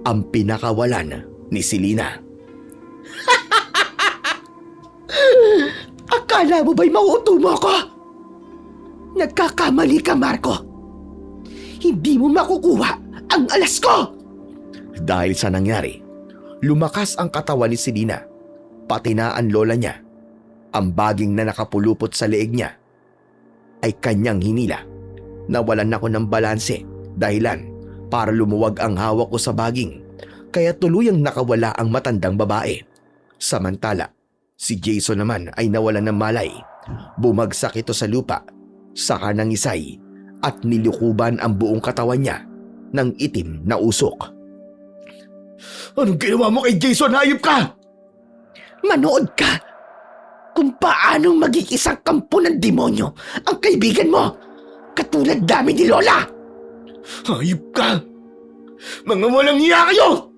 ang pinakawalan ni Selena. Akala mo ba'y mauuto mo ako? Nagkakamali ka, Marco. Hindi mo makukuha ang alas ko! Dahil sa nangyari, lumakas ang katawan ni Selena, pati na ang lola niya. Ang baging na nakapulupot sa leeg niya ay kanyang hinila. Nawalan ako ng balanse dahilan para lumuwag ang hawak ko sa baging, kaya tuluyang nakawala ang matandang babae. Samantala, si Jason naman ay nawalan ng malay. Bumagsak ito sa lupa, saka nangisay at nilukuban ang buong katawan niya ng itim na usok. Anong ginawa mo kay Jason, hayop ka? Manood ka kung paanong maging isang kampo ng demonyo ang kaibigan mo, katulad namin ni Lola! Hayop ka! Mga walang hiya kayo!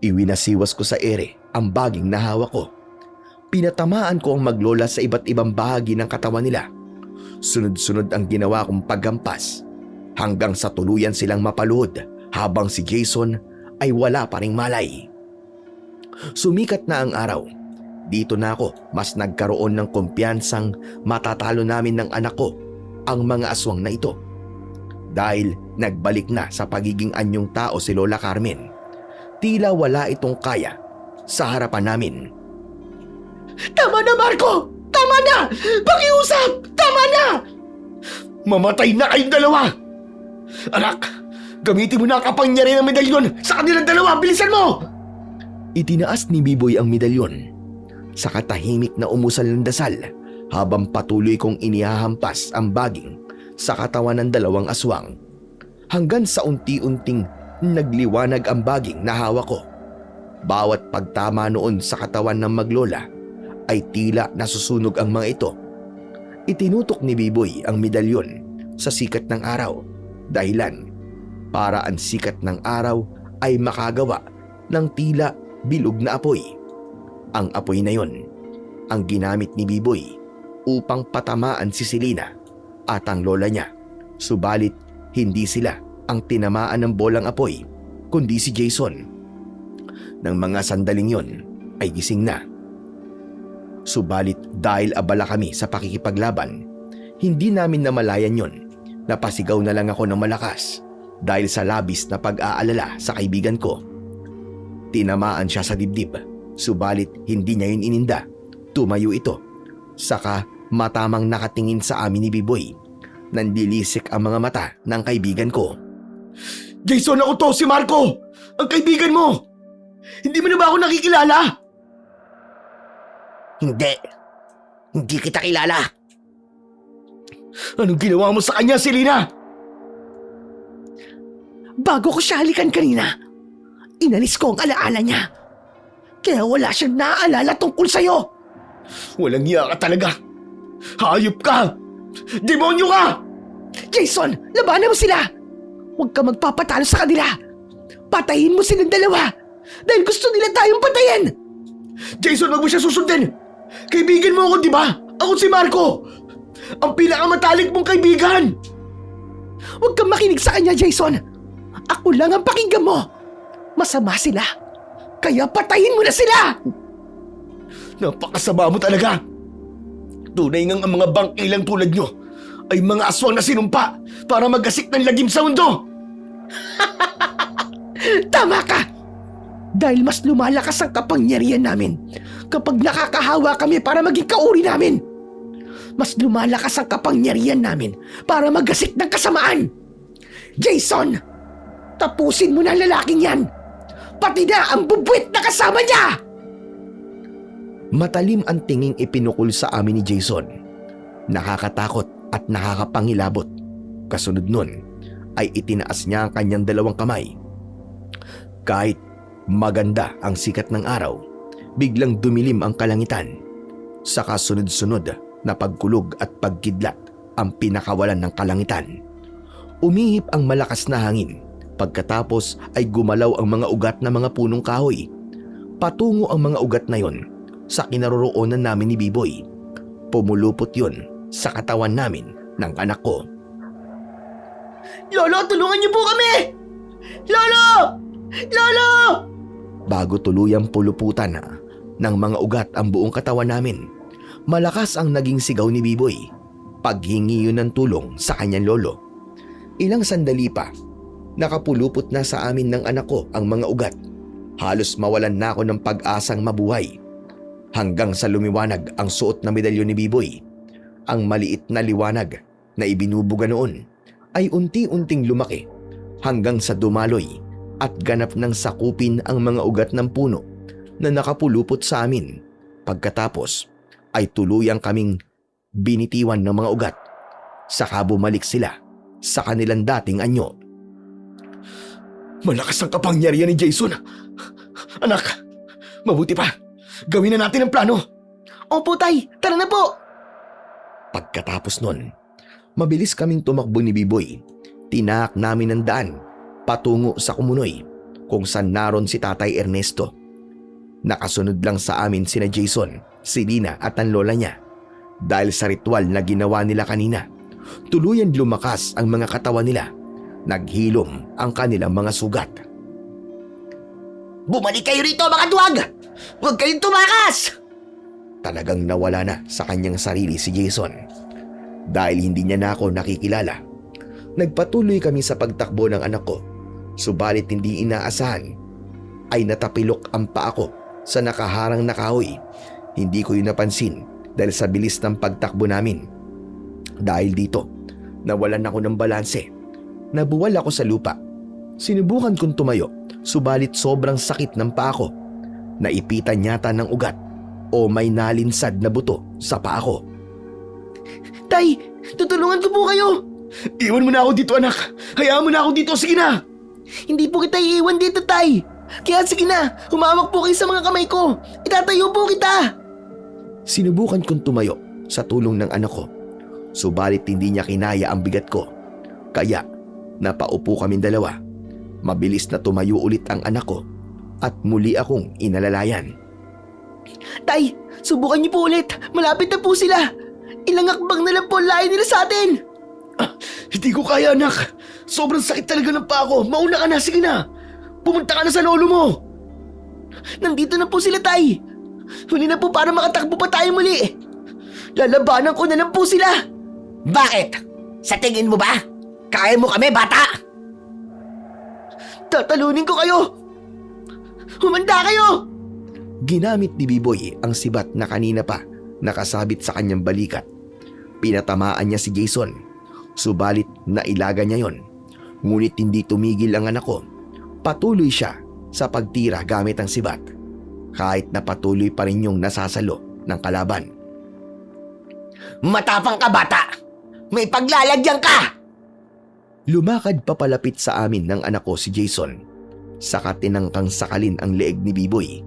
Iwinasiwas ko sa ere ang baging na hawak ko. Pinatamaan ko ang maglola sa iba't ibang bahagi ng katawan nila. Sunod-sunod ang ginawa kong paggampas hanggang sa tuluyan silang mapaluhod habang si Jason ay wala pa ring malay. Sumikat na ang araw. Dito na ako mas nagkaroon ng kumpiyansang matatalo namin ng anak ko ang mga aswang na ito. Dahil nagbalik na sa pagiging anyong tao si Lola Carmen, tila wala itong kaya sa harapan namin. Tama na, Marco! Tama na! Pakiusap! Tama na! Mamatay na kayong dalawa! Anak, gamitin mo na ang kapangyarihan ng medalyon sa kanilang dalawa! Bilisan mo! Itinaas ni Biboy ang medalyon. Sa katahimik na umusal ng dasal habang patuloy kong inihahampas ang baging sa katawan ng dalawang aswang. Hanggang sa unti-unting nagliwanag ang baging na hawak ko. Bawat pagtama noon sa katawan ng maglola ay tila nasusunog ang mga ito. Itinutok ni Biboy ang medalyon sa sikat ng araw, dahilan para ang sikat ng araw ay makagawa ng tila bilog na apoy. Ang apoy na yon ang ginamit ni Biboy upang patamaan si Selena at ang lola niya. Subalit hindi sila ang tinamaan ng bolang apoy, kundi si Jason. Nang mga sandaling yon ay gising na. Subalit dahil abala kami sa pakikipaglaban, Hindi namin namalayan yon. Napasigaw na lang ako ng malakas dahil sa labis na pag-aalala sa kaibigan ko. Tinamaan siya sa dibdib, subalit hindi niya yun ininda. Tumayo ito. Saka matamang nakatingin sa amin ni Biboy. Nandilisik ang mga mata ng kaibigan ko. Jason, ako to, si Marco! Ang kaibigan mo! Hindi mo na ba ako nakikilala? Hindi. Hindi kita kilala. Anong ginawa mo sa kanya, Selena? Bago ko siya halikan kanina, inalis ko ang alaala niya. Kaya wala siyang naaalala tungkol sa'yo. Walang iya ka talaga. Hayop ka! Demonyo ka! Jason, labanan mo sila! Huwag ka magpapatalo sa kanila. Patayin mo silang dalawa dahil gusto nila tayong patayin. Jason, wag mo siya susundin! Kaibigan mo ako, di ba? Ako si Marco! Ang pinakamatalik mong kaibigan! Huwag kang makinig sa kanya, Jason. Ako lang ang pakinggan mo. Masama sila. Kaya patayin mo na sila! Napakasama mo talaga! Tunay ngang ang mga bangkilang tulad nyo ay mga aswang na sinumpa para magasik ng lagim sa mundo! Tama ka! Dahil mas lumalakas ang kapangyarihan namin kapag nakakahawa kami para maging kauri namin. Mas lumalakas ang kapangyarihan namin para magasik ng kasamaan. Jason, tapusin mo na ang lalaking yan. Pati na ang bubwit na kasama niya! Matalim ang tinging ipinukol sa amin ni Jason. Nakakatakot at nakakapangilabot. Kasunod nun ay itinaas niya ang kanyang dalawang kamay. Kahit maganda ang sikat ng araw, biglang dumilim ang kalangitan. Sa kasunod-sunod na pagkulog at pagkidlat ang pinakawalan ng kalangitan. Umihip ang malakas na hangin. Pagkatapos ay gumalaw ang mga ugat na mga punong kahoy. Patungo ang mga ugat na yon sa kinaroroonan namin ni Biboy. Pumulupot yon sa katawan namin ng anak ko. Lolo, tulungan niyo po kami! Lolo! Lolo! Bago tuluyang puluputan ng mga ugat ang buong katawan namin, malakas ang naging sigaw ni Biboy. Paghingi yun ng tulong sa kanyang lolo. Ilang sandali pa, nakapulupot na sa amin ng anak ko ang mga ugat. Halos mawalan na ako ng pag-asang mabuhay. Hanggang sa lumiwanag ang suot na medalyon ni Biboy. Ang maliit na liwanag na ibinubuga noon ay unti-unting lumaki hanggang sa dumaloy at ganap ng sakupin ang mga ugat ng puno na nakapulupot sa amin. Pagkatapos ay tuluyang kaming binitiwan ng mga ugat. Saka bumalik sila sa kanilang dating anyo. Malakas ang kapangyarihan ni Jason! Anak, mabuti pa! Gawin na natin ang plano! Opo, tay. Tara na po! Pagkatapos nun, mabilis kaming tumakbo ni Biboy. Tinaak namin ang daan patungo sa Kumunoy kung saan naroon si Tatay Ernesto. Nakasunod lang sa amin sina Jason, si Lina at ang lola niya. Dahil sa ritual na ginawa nila kanina, tuluyan lumakas ang mga katawan nila. Naghilom ang kanilang mga sugat. Bumalik kayo rito, mga duwag! Huwag kayong tumakas! Talagang nawala na sa kanyang sarili si Jason. Dahil hindi niya na ako nakikilala, nagpatuloy kami sa pagtakbo ng anak ko. Subalit hindi inaasahan ay natapilok ang paa ko sa nakaharang na kahoy. Hindi ko yun napansin dahil sa bilis ng pagtakbo namin. Dahil dito, nawalan ako ng balanse. Nabuwal ako sa lupa. Sinubukan kong tumayo, subalit sobrang sakit ng paa ko. Naipitan yata ng ugat o may nalinsad na buto sa paa ko. Tay, tutulungan ko po kayo! Iwan mo na ako dito, anak! Hayaan mo na ako dito! Sige na! Hindi po kita iiwan dito, tay! Kaya sige na, humawak po kayo sa mga kamay ko! Itatayo po kita! Sinubukan kong tumayo sa tulong ng anak ko. Subalit hindi niya kinaya ang bigat ko. Kaya napaupo kaming dalawa. Mabilis na tumayo ulit ang anak ko at muli akong inalalayan. Tay, subukan niyo po ulit! Malapit na po sila! Ilang akbang na lang po ang layo nila sa atin! Hindi ko kaya, anak! Sobrang sakit talaga ng paa ko! Mauna ka na! Sige na! Pumunta ka na sa lolo mo! Nandito na po sila, tay! Huli na po para makatakbo pa tayo muli! Lalabanan ko na lang po sila! Bakit? Sa tingin mo ba? Kaya mo kami, bata? Tatalunin ko kayo! Humanda kayo! Ginamit ni Biboy ang sibat na kanina pa nakasabit sa kanyang balikat. Pinatamaan niya si Jason, subalit nailaga niya yon. Ngunit hindi tumigil ang anak ko. Patuloy siya sa pagtira gamit ang sibat, kahit na patuloy pa rin yung nasasalo ng kalaban. Matapang ka, bata! May paglalagyan ka! Lumakad papalapit sa amin ng anak ko si Jason. Saka tinangkang sakalin ang leeg ni Biboy.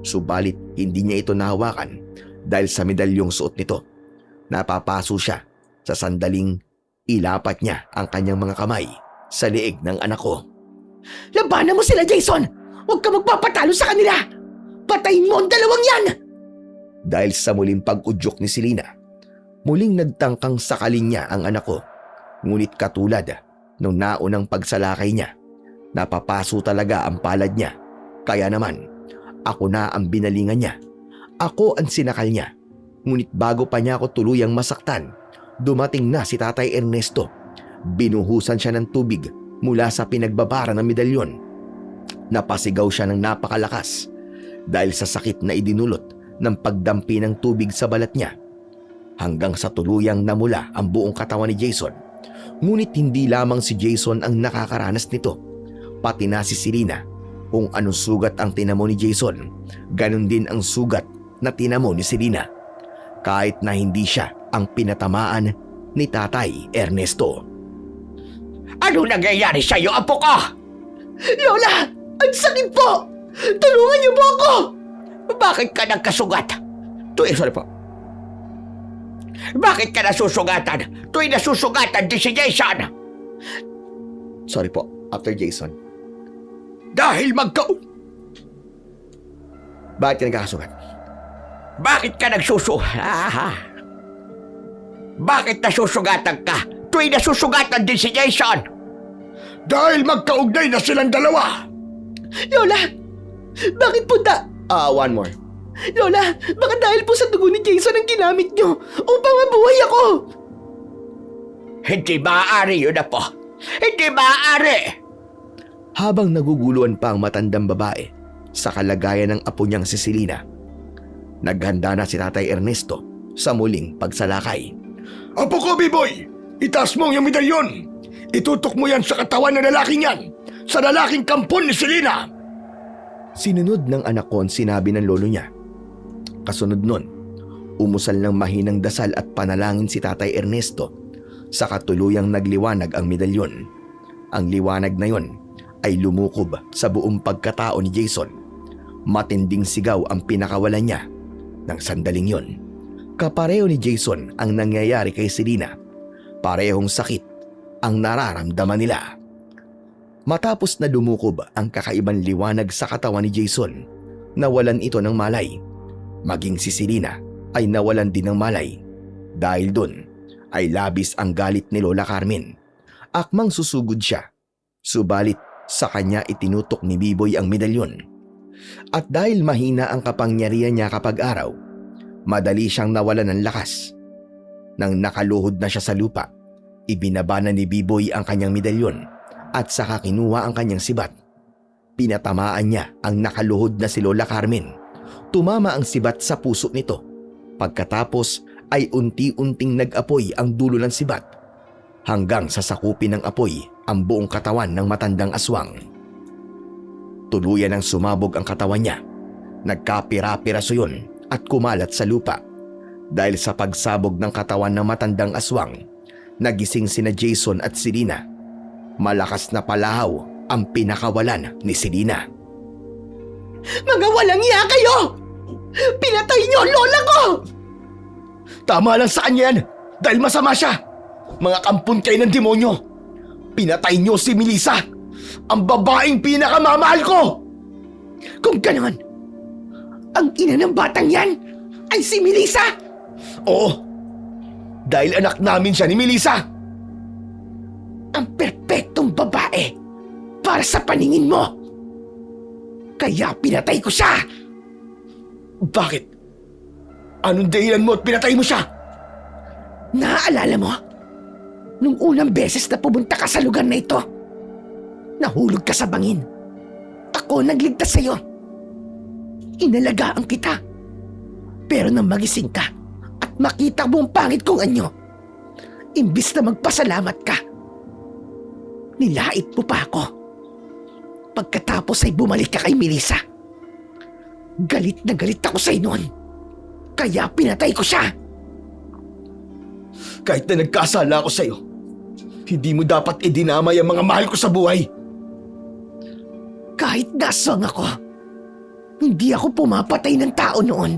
Subalit hindi niya ito nahawakan dahil sa medalyong suot nito. Napapaso siya sa sandaling ilapat niya ang kanyang mga kamay sa leeg ng anak ko. Labanan mo sila, Jason! Huwag ka magpapatalo sa kanila! Patayin mo ang dalawang yan! Dahil sa muling pag-udyok ni Selena, muling nagtangkang sakalin niya ang anak ko. Ngunit katulad nung naunang pagsalakay niya, napapaso talaga ang palad niya. Kaya naman, ako na ang binalingan niya. Ako ang sinakal niya. Ngunit bago pa niya ako tuluyang masaktan, dumating na si Tatay Ernesto. Binuhusan siya ng tubig mula sa pinagbabara ng medalyon. Napasigaw siya ng napakalakas dahil sa sakit na idinulot ng pagdampi ng tubig sa balat niya. Hanggang sa tuluyang namula ang buong katawan ni Jason. Ngunit hindi lamang si Jason ang nakakaranas nito. Pati na si Selena. Kung anong sugat ang tinamo ni Jason, ganun din ang sugat na tinamo ni Selena. Kahit na hindi siya ang pinatamaan ni Tatay Ernesto. Ano nangyayari sa'yo, apo ko? Lola! Ang sakit po! Tulungan niyo po ako! Bakit ka nagkasugat? Sorry po. Bakit ka nasusugatan? Tuwing nasusugatan din si Jason. Sorry po, after Jason. Dahil Bakit ka nagkakasugat? Bakit ka Bakit nasusugatan ka? Tuwing nasusugatan din si Jason. Dahil magkaugnay na silang dalawa. Lola! Bakit po One more. Lola, baka dahil po sa dugo ni Jason ang ginamit niyo upang mabuhay ako! Hindi maaari yun, apo. Hindi maaari. Habang naguguluhan pa ang matandang babae sa kalagayan ng apo niyang si Selena, naghanda na si Tatay Ernesto sa muling pagsalakay. Apo ko, Biboy! Itaas mo yung medalyon! Itutok mo yan sa katawan ng lalaking yan! Sa lalaking kampon ni Selena! Sinunod ng anak ko ang sinabi ng lolo niya. Kasunod nun, umusal ng mahinang dasal at panalangin si Tatay Ernesto. Sa katuluyang nagliwanag ang medalyon. Ang liwanag na yon ay lumukob sa buong pagkatao ni Jason. Matinding sigaw ang pinakawalan niya ng sandaling yon. Kapareho ni Jason ang nangyayari kay Selena. Parehong sakit ang nararamdaman nila. Matapos na lumukob ang kakaibang liwanag sa katawan ni Jason, nawalan ito ng malay. Maging si Selena ay nawalan din ng malay. Dahil dun ay labis ang galit ni Lola Carmen. Akmang susugod siya. Subalit sa kanya itinutok ni Biboy ang medalyon. At dahil mahina ang kapangyarihan niya kapag araw, madali siyang nawalan ng lakas. Nang nakaluhod na siya sa lupa, ibinaba na ni Biboy ang kanyang medalyon at saka kinuha ang kanyang sibat. Pinatamaan niya ang nakaluhod na si Lola Carmen. Tumama ang sibat sa puso nito. Pagkatapos ay unti-unting nag-apoy ang dulo ng sibat hanggang sa sakupin ng apoy ang buong katawan ng matandang aswang. Tuluyan ang sumabog ang katawan niya. Nagkapira-piraso yun at kumalat sa lupa. Dahil sa pagsabog ng katawan ng matandang aswang, nagising sina Jason at Selena. Malakas na palahaw ang pinakawalan ni Selena. Mga walang iya kayo! Pinatay niyo ang lola ko! Tama lang sa kanya yan dahil masama siya. Mga kampon kayo ng demonyo. Pinatay niyo si Melissa, ang babaeng pinakamamahal ko. Kung gano'n, ang ina ng batang yan ay si Melissa! Oo, dahil anak namin siya ni Melissa. Ang perpektong babae para sa paningin mo. Kaya pinatay ko siya! Bakit? Anong dahilan mo at pinatay mo siya? Naaalala mo? Nung unang beses na pumunta ka sa lugar na ito, nahulog ka sa bangin. Ako nagligtas sa'yo. Inalagaan kita. Pero nang magising ka at makita mo ang pangit kong anyo, imbis na magpasalamat ka, nilait mo pa ako. Pagkatapos ay bumalik ka kay Melissa. Galit na galit ako sa'yo noon. Kaya pinatay ko siya. Kahit na nagkasala ako sa'yo, hindi mo dapat idinamay ang mga mahal ko sa buhay. Kahit naswang ako, hindi ako pumapatay ng tao noon.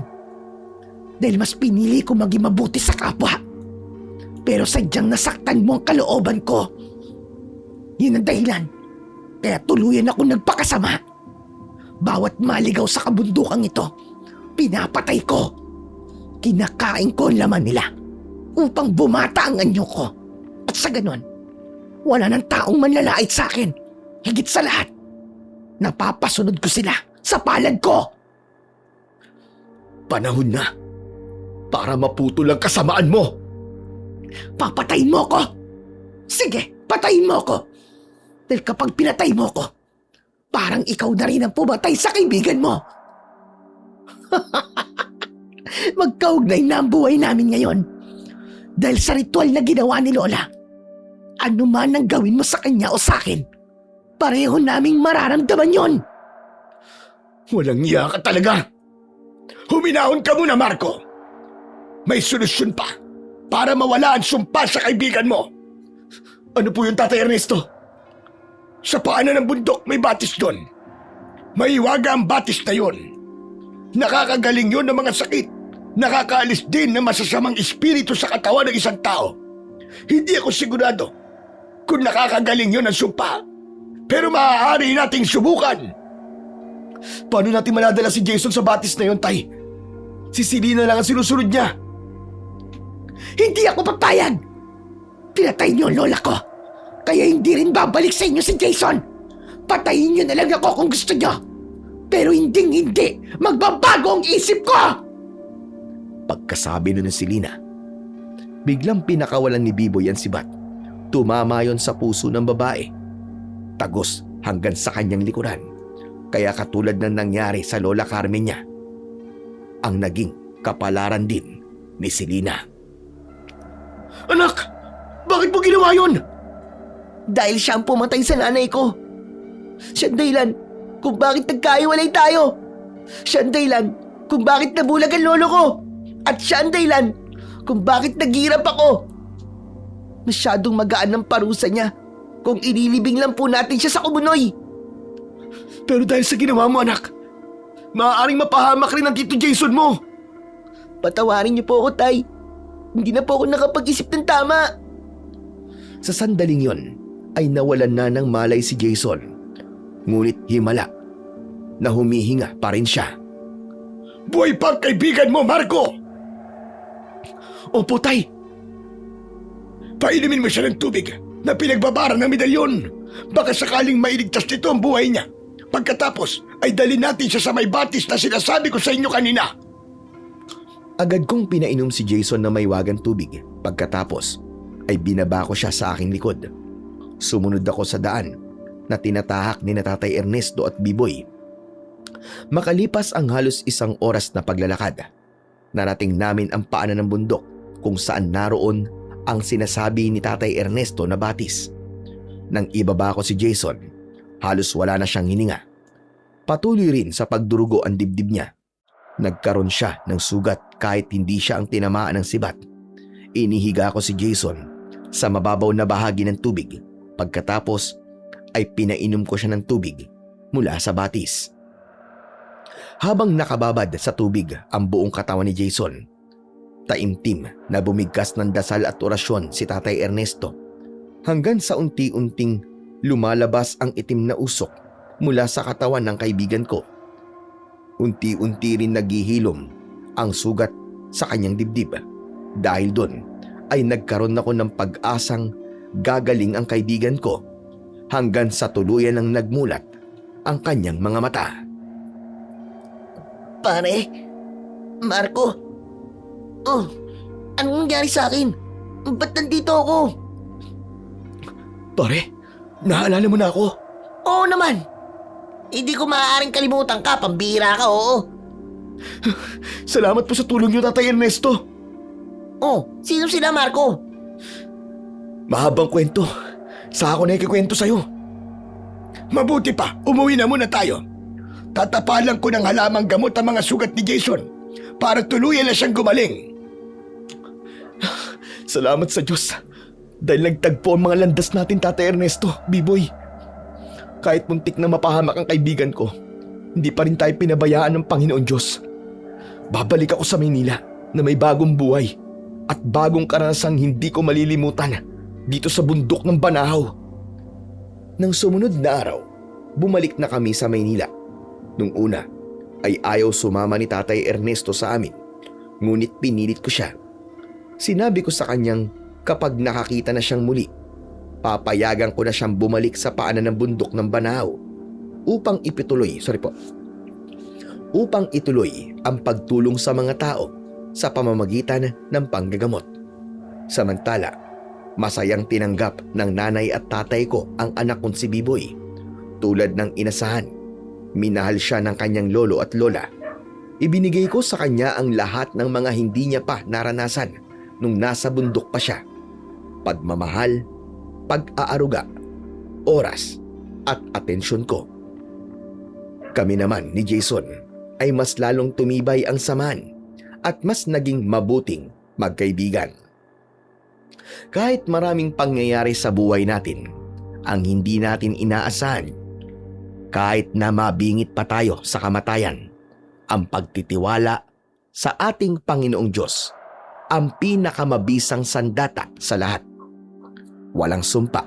Dahil mas pinili ko maging mabuti sa kapwa. Pero sadyang nasaktan mo ang kalooban ko. Yun ang dahilan. Kaya tuluyan ako nagpakasama. Bawat maligaw sa kabundukang ito, pinapatay ko. Kinakain ko ang laman nila upang bumata ang anyo ko. At sa ganon, wala nang taong manlalait sa akin. Higit sa lahat, napapasunod ko sila sa palad ko. Panahon na para maputol ang kasamaan mo. Papatayin mo ko. Sige, patayin mo ko. Dahil kapag pinatay mo ko, parang ikaw na rin ang pumatay sa kaibigan mo. Magkaugnay na ang buhay namin ngayon. Dahil sa ritual na ginawa ni Lola, ano man ang gawin mo sa kanya o sa akin, pareho naming mararamdaman yon. Walang iya ka talaga. Huminahon ka muna, Marco. May solusyon pa para mawala ang sumpa sa kaibigan mo. Ano po yung Tatay Ernesto? Sa paanan ng bundok may batis doon. Maiwaga ang batis na yon. Nakakagaling yon ng mga sakit. Nakakaalis din ng masasamang espiritu sa katawan ng isang tao. Hindi ako sigurado kung nakakagaling yon ng sumpa. Pero maaari nating subukan. Paano natin manadala si Jason sa batis na yon, Tay? Si Selena lang ang sinusunod niya. Hindi ako papayag! Pinatay niyo ang lola ko, kaya hindi rin babalik sa inyo si Jason. Patayin niyo na lang ako kung gusto niyo. Pero hindi magbabago ang isip ko! Pagkasabi nun ng Selena, biglang pinakawalan ni Biboy ang sibat. Tumama yon sa puso ng babae. Tagos hanggang sa kanyang likuran. Kaya katulad ng nangyari sa Lola Carmen niya, ang naging kapalaran din ni Selena. Anak! Bakit mo ginawa yun? Dahil siya ang pumatay sa nanay ko. Siya ang dahilan kung bakit nagkahiwalay tayo. Siya ang dahilan kung bakit nabulag ang lolo ko. At siya ang dahilan kung bakit naghirap ako. Masyadong magaan ang parusa niya kung ililibing lang po natin siya sa Kumunoy. Pero dahil sa ginawa mo, anak, maaaring mapahamak rin ang Tito Jason mo. Patawarin niyo po ako, Tay. Hindi na po ako nakapag-isip ng tama. Sa sandaling yon ay nawalan na ng malay si Jason. Ngunit himala na humihinga pa rin siya. Buhay pa ang kaibigan mo, Marco! Opo, Tay. Painumin mo siya ng tubig na pinagbabara ng medalyon. Baka sakaling mailigtas nito ang buhay niya. Pagkatapos ay dalhin natin siya sa may batis na sinasabi ko sa inyo kanina. Agad kong pinainom si Jason na may wagang tubig. Pagkatapos ay binaba ko siya sa aking likod. Sumunod ako sa daan na tinatahak ni Tatay Ernesto at Biboy. Makalipas ang halos 1 oras na paglalakad, narating namin ang paanan ng bundok kung saan naroon ang sinasabi ni Tatay Ernesto na batis. Nang ibaba ko si Jason, halos wala na siyang hininga. Patuloy rin sa pagdurugo ang dibdib niya. Nagkaroon siya ng sugat kahit hindi siya ang tinamaan ng sibat. Inihiga ko si Jason sa mababaw na bahagi ng tubig. Pagkatapos ay pinainom ko siya ng tubig mula sa batis. Habang nakababad sa tubig ang buong katawan ni Jason, taimtim na bumigkas ng dasal at orasyon si Tatay Ernesto hanggang sa unti-unting lumalabas ang itim na usok mula sa katawan ng kaibigan ko. Unti-unti rin naghihilom ang sugat sa kanyang dibdib. Dahil doon ay nagkaroon ako ng pag-asang gagaling ang kaibigan ko hanggang sa tuluyan ng nagmulat ang kanyang mga mata. Pare, Marco, anong nangyari sa akin? Ba't nandito ako? Pare, naalala mo na ako. Oo naman. Hindi ko maaaring kalimutan ka, pambira ka, oo. Salamat po sa tulong niyo, Tatay Ernesto. Oh, sino sila, Marco? Mahabang kwento. Sa ako na ikikwento sa'yo. Mabuti pa, umuwi na muna tayo. Tatapalan ko ng halamang gamot ang mga sugat ni Jason para tuluyan na siyang gumaling. Salamat sa Diyos. Dahil nagtagpo ang mga landas natin, Tatay Ernesto, B-boy. Kahit muntik na mapahamak ang kaibigan ko, hindi pa rin tayo pinabayaan ng Panginoon Diyos. Babalik ako sa Maynila na may bagong buhay at bagong karanasang hindi ko malilimutan dito sa bundok ng Banahaw. Nang sumunod na araw, bumalik na kami sa Maynila. Nung una ay ayaw sumama ni Tatay Ernesto sa amin, ngunit pinilit ko siya. Sinabi ko sa kanyang kapag nakakita na siyang muli, papayagan ko na siyang bumalik sa paanan ng bundok ng Banahaw upang ituloy ang pagtulong sa mga tao sa pamamagitan ng panggagamot. Samantala, masayang tinanggap ng nanay at tatay ko ang anak kong si Biboy. Tulad ng inasahan, minahal siya ng kanyang lolo at lola. Ibinigay ko sa kanya ang lahat ng mga hindi niya pa naranasan nung nasa bundok pa siya. Pagmamahal, pag-aaruga, oras at atensyon ko. Kami naman ni Jason ay mas lalong tumibay ang samahan at mas naging mabuting magkaibigan. Kahit maraming pangyayari sa buhay natin ang hindi natin inaasahan, kahit na mabingit pa tayo sa kamatayan, ang pagtitiwala sa ating Panginoong Diyos ang pinakamabisang sandata sa lahat. Walang sumpa,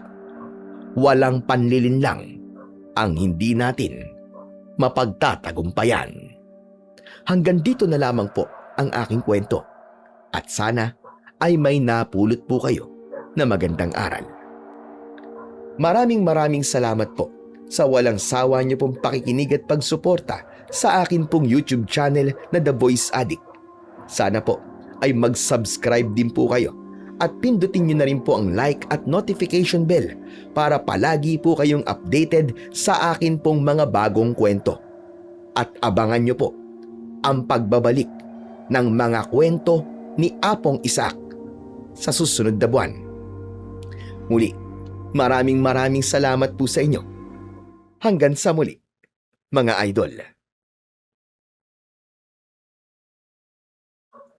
walang panlilinlang ang hindi natin mapagtatagumpayan. Hanggang dito na lamang po ang aking kwento at sana ay may napulot po kayo na magandang aral. Maraming salamat po sa walang sawa niyo pong pakikinig at pagsuporta sa akin pong YouTube channel na The Voice Addict. Sana po ay mag-subscribe din po kayo at pindutin niyo na rin po ang like at notification bell para palagi po kayong updated sa akin pong mga bagong kwento. At abangan niyo po ang pagbabalik ng mga kwento ni Apong Isaac sa susunod na buwan. Muli, maraming salamat po sa inyo. Hanggang sa muli, mga idol.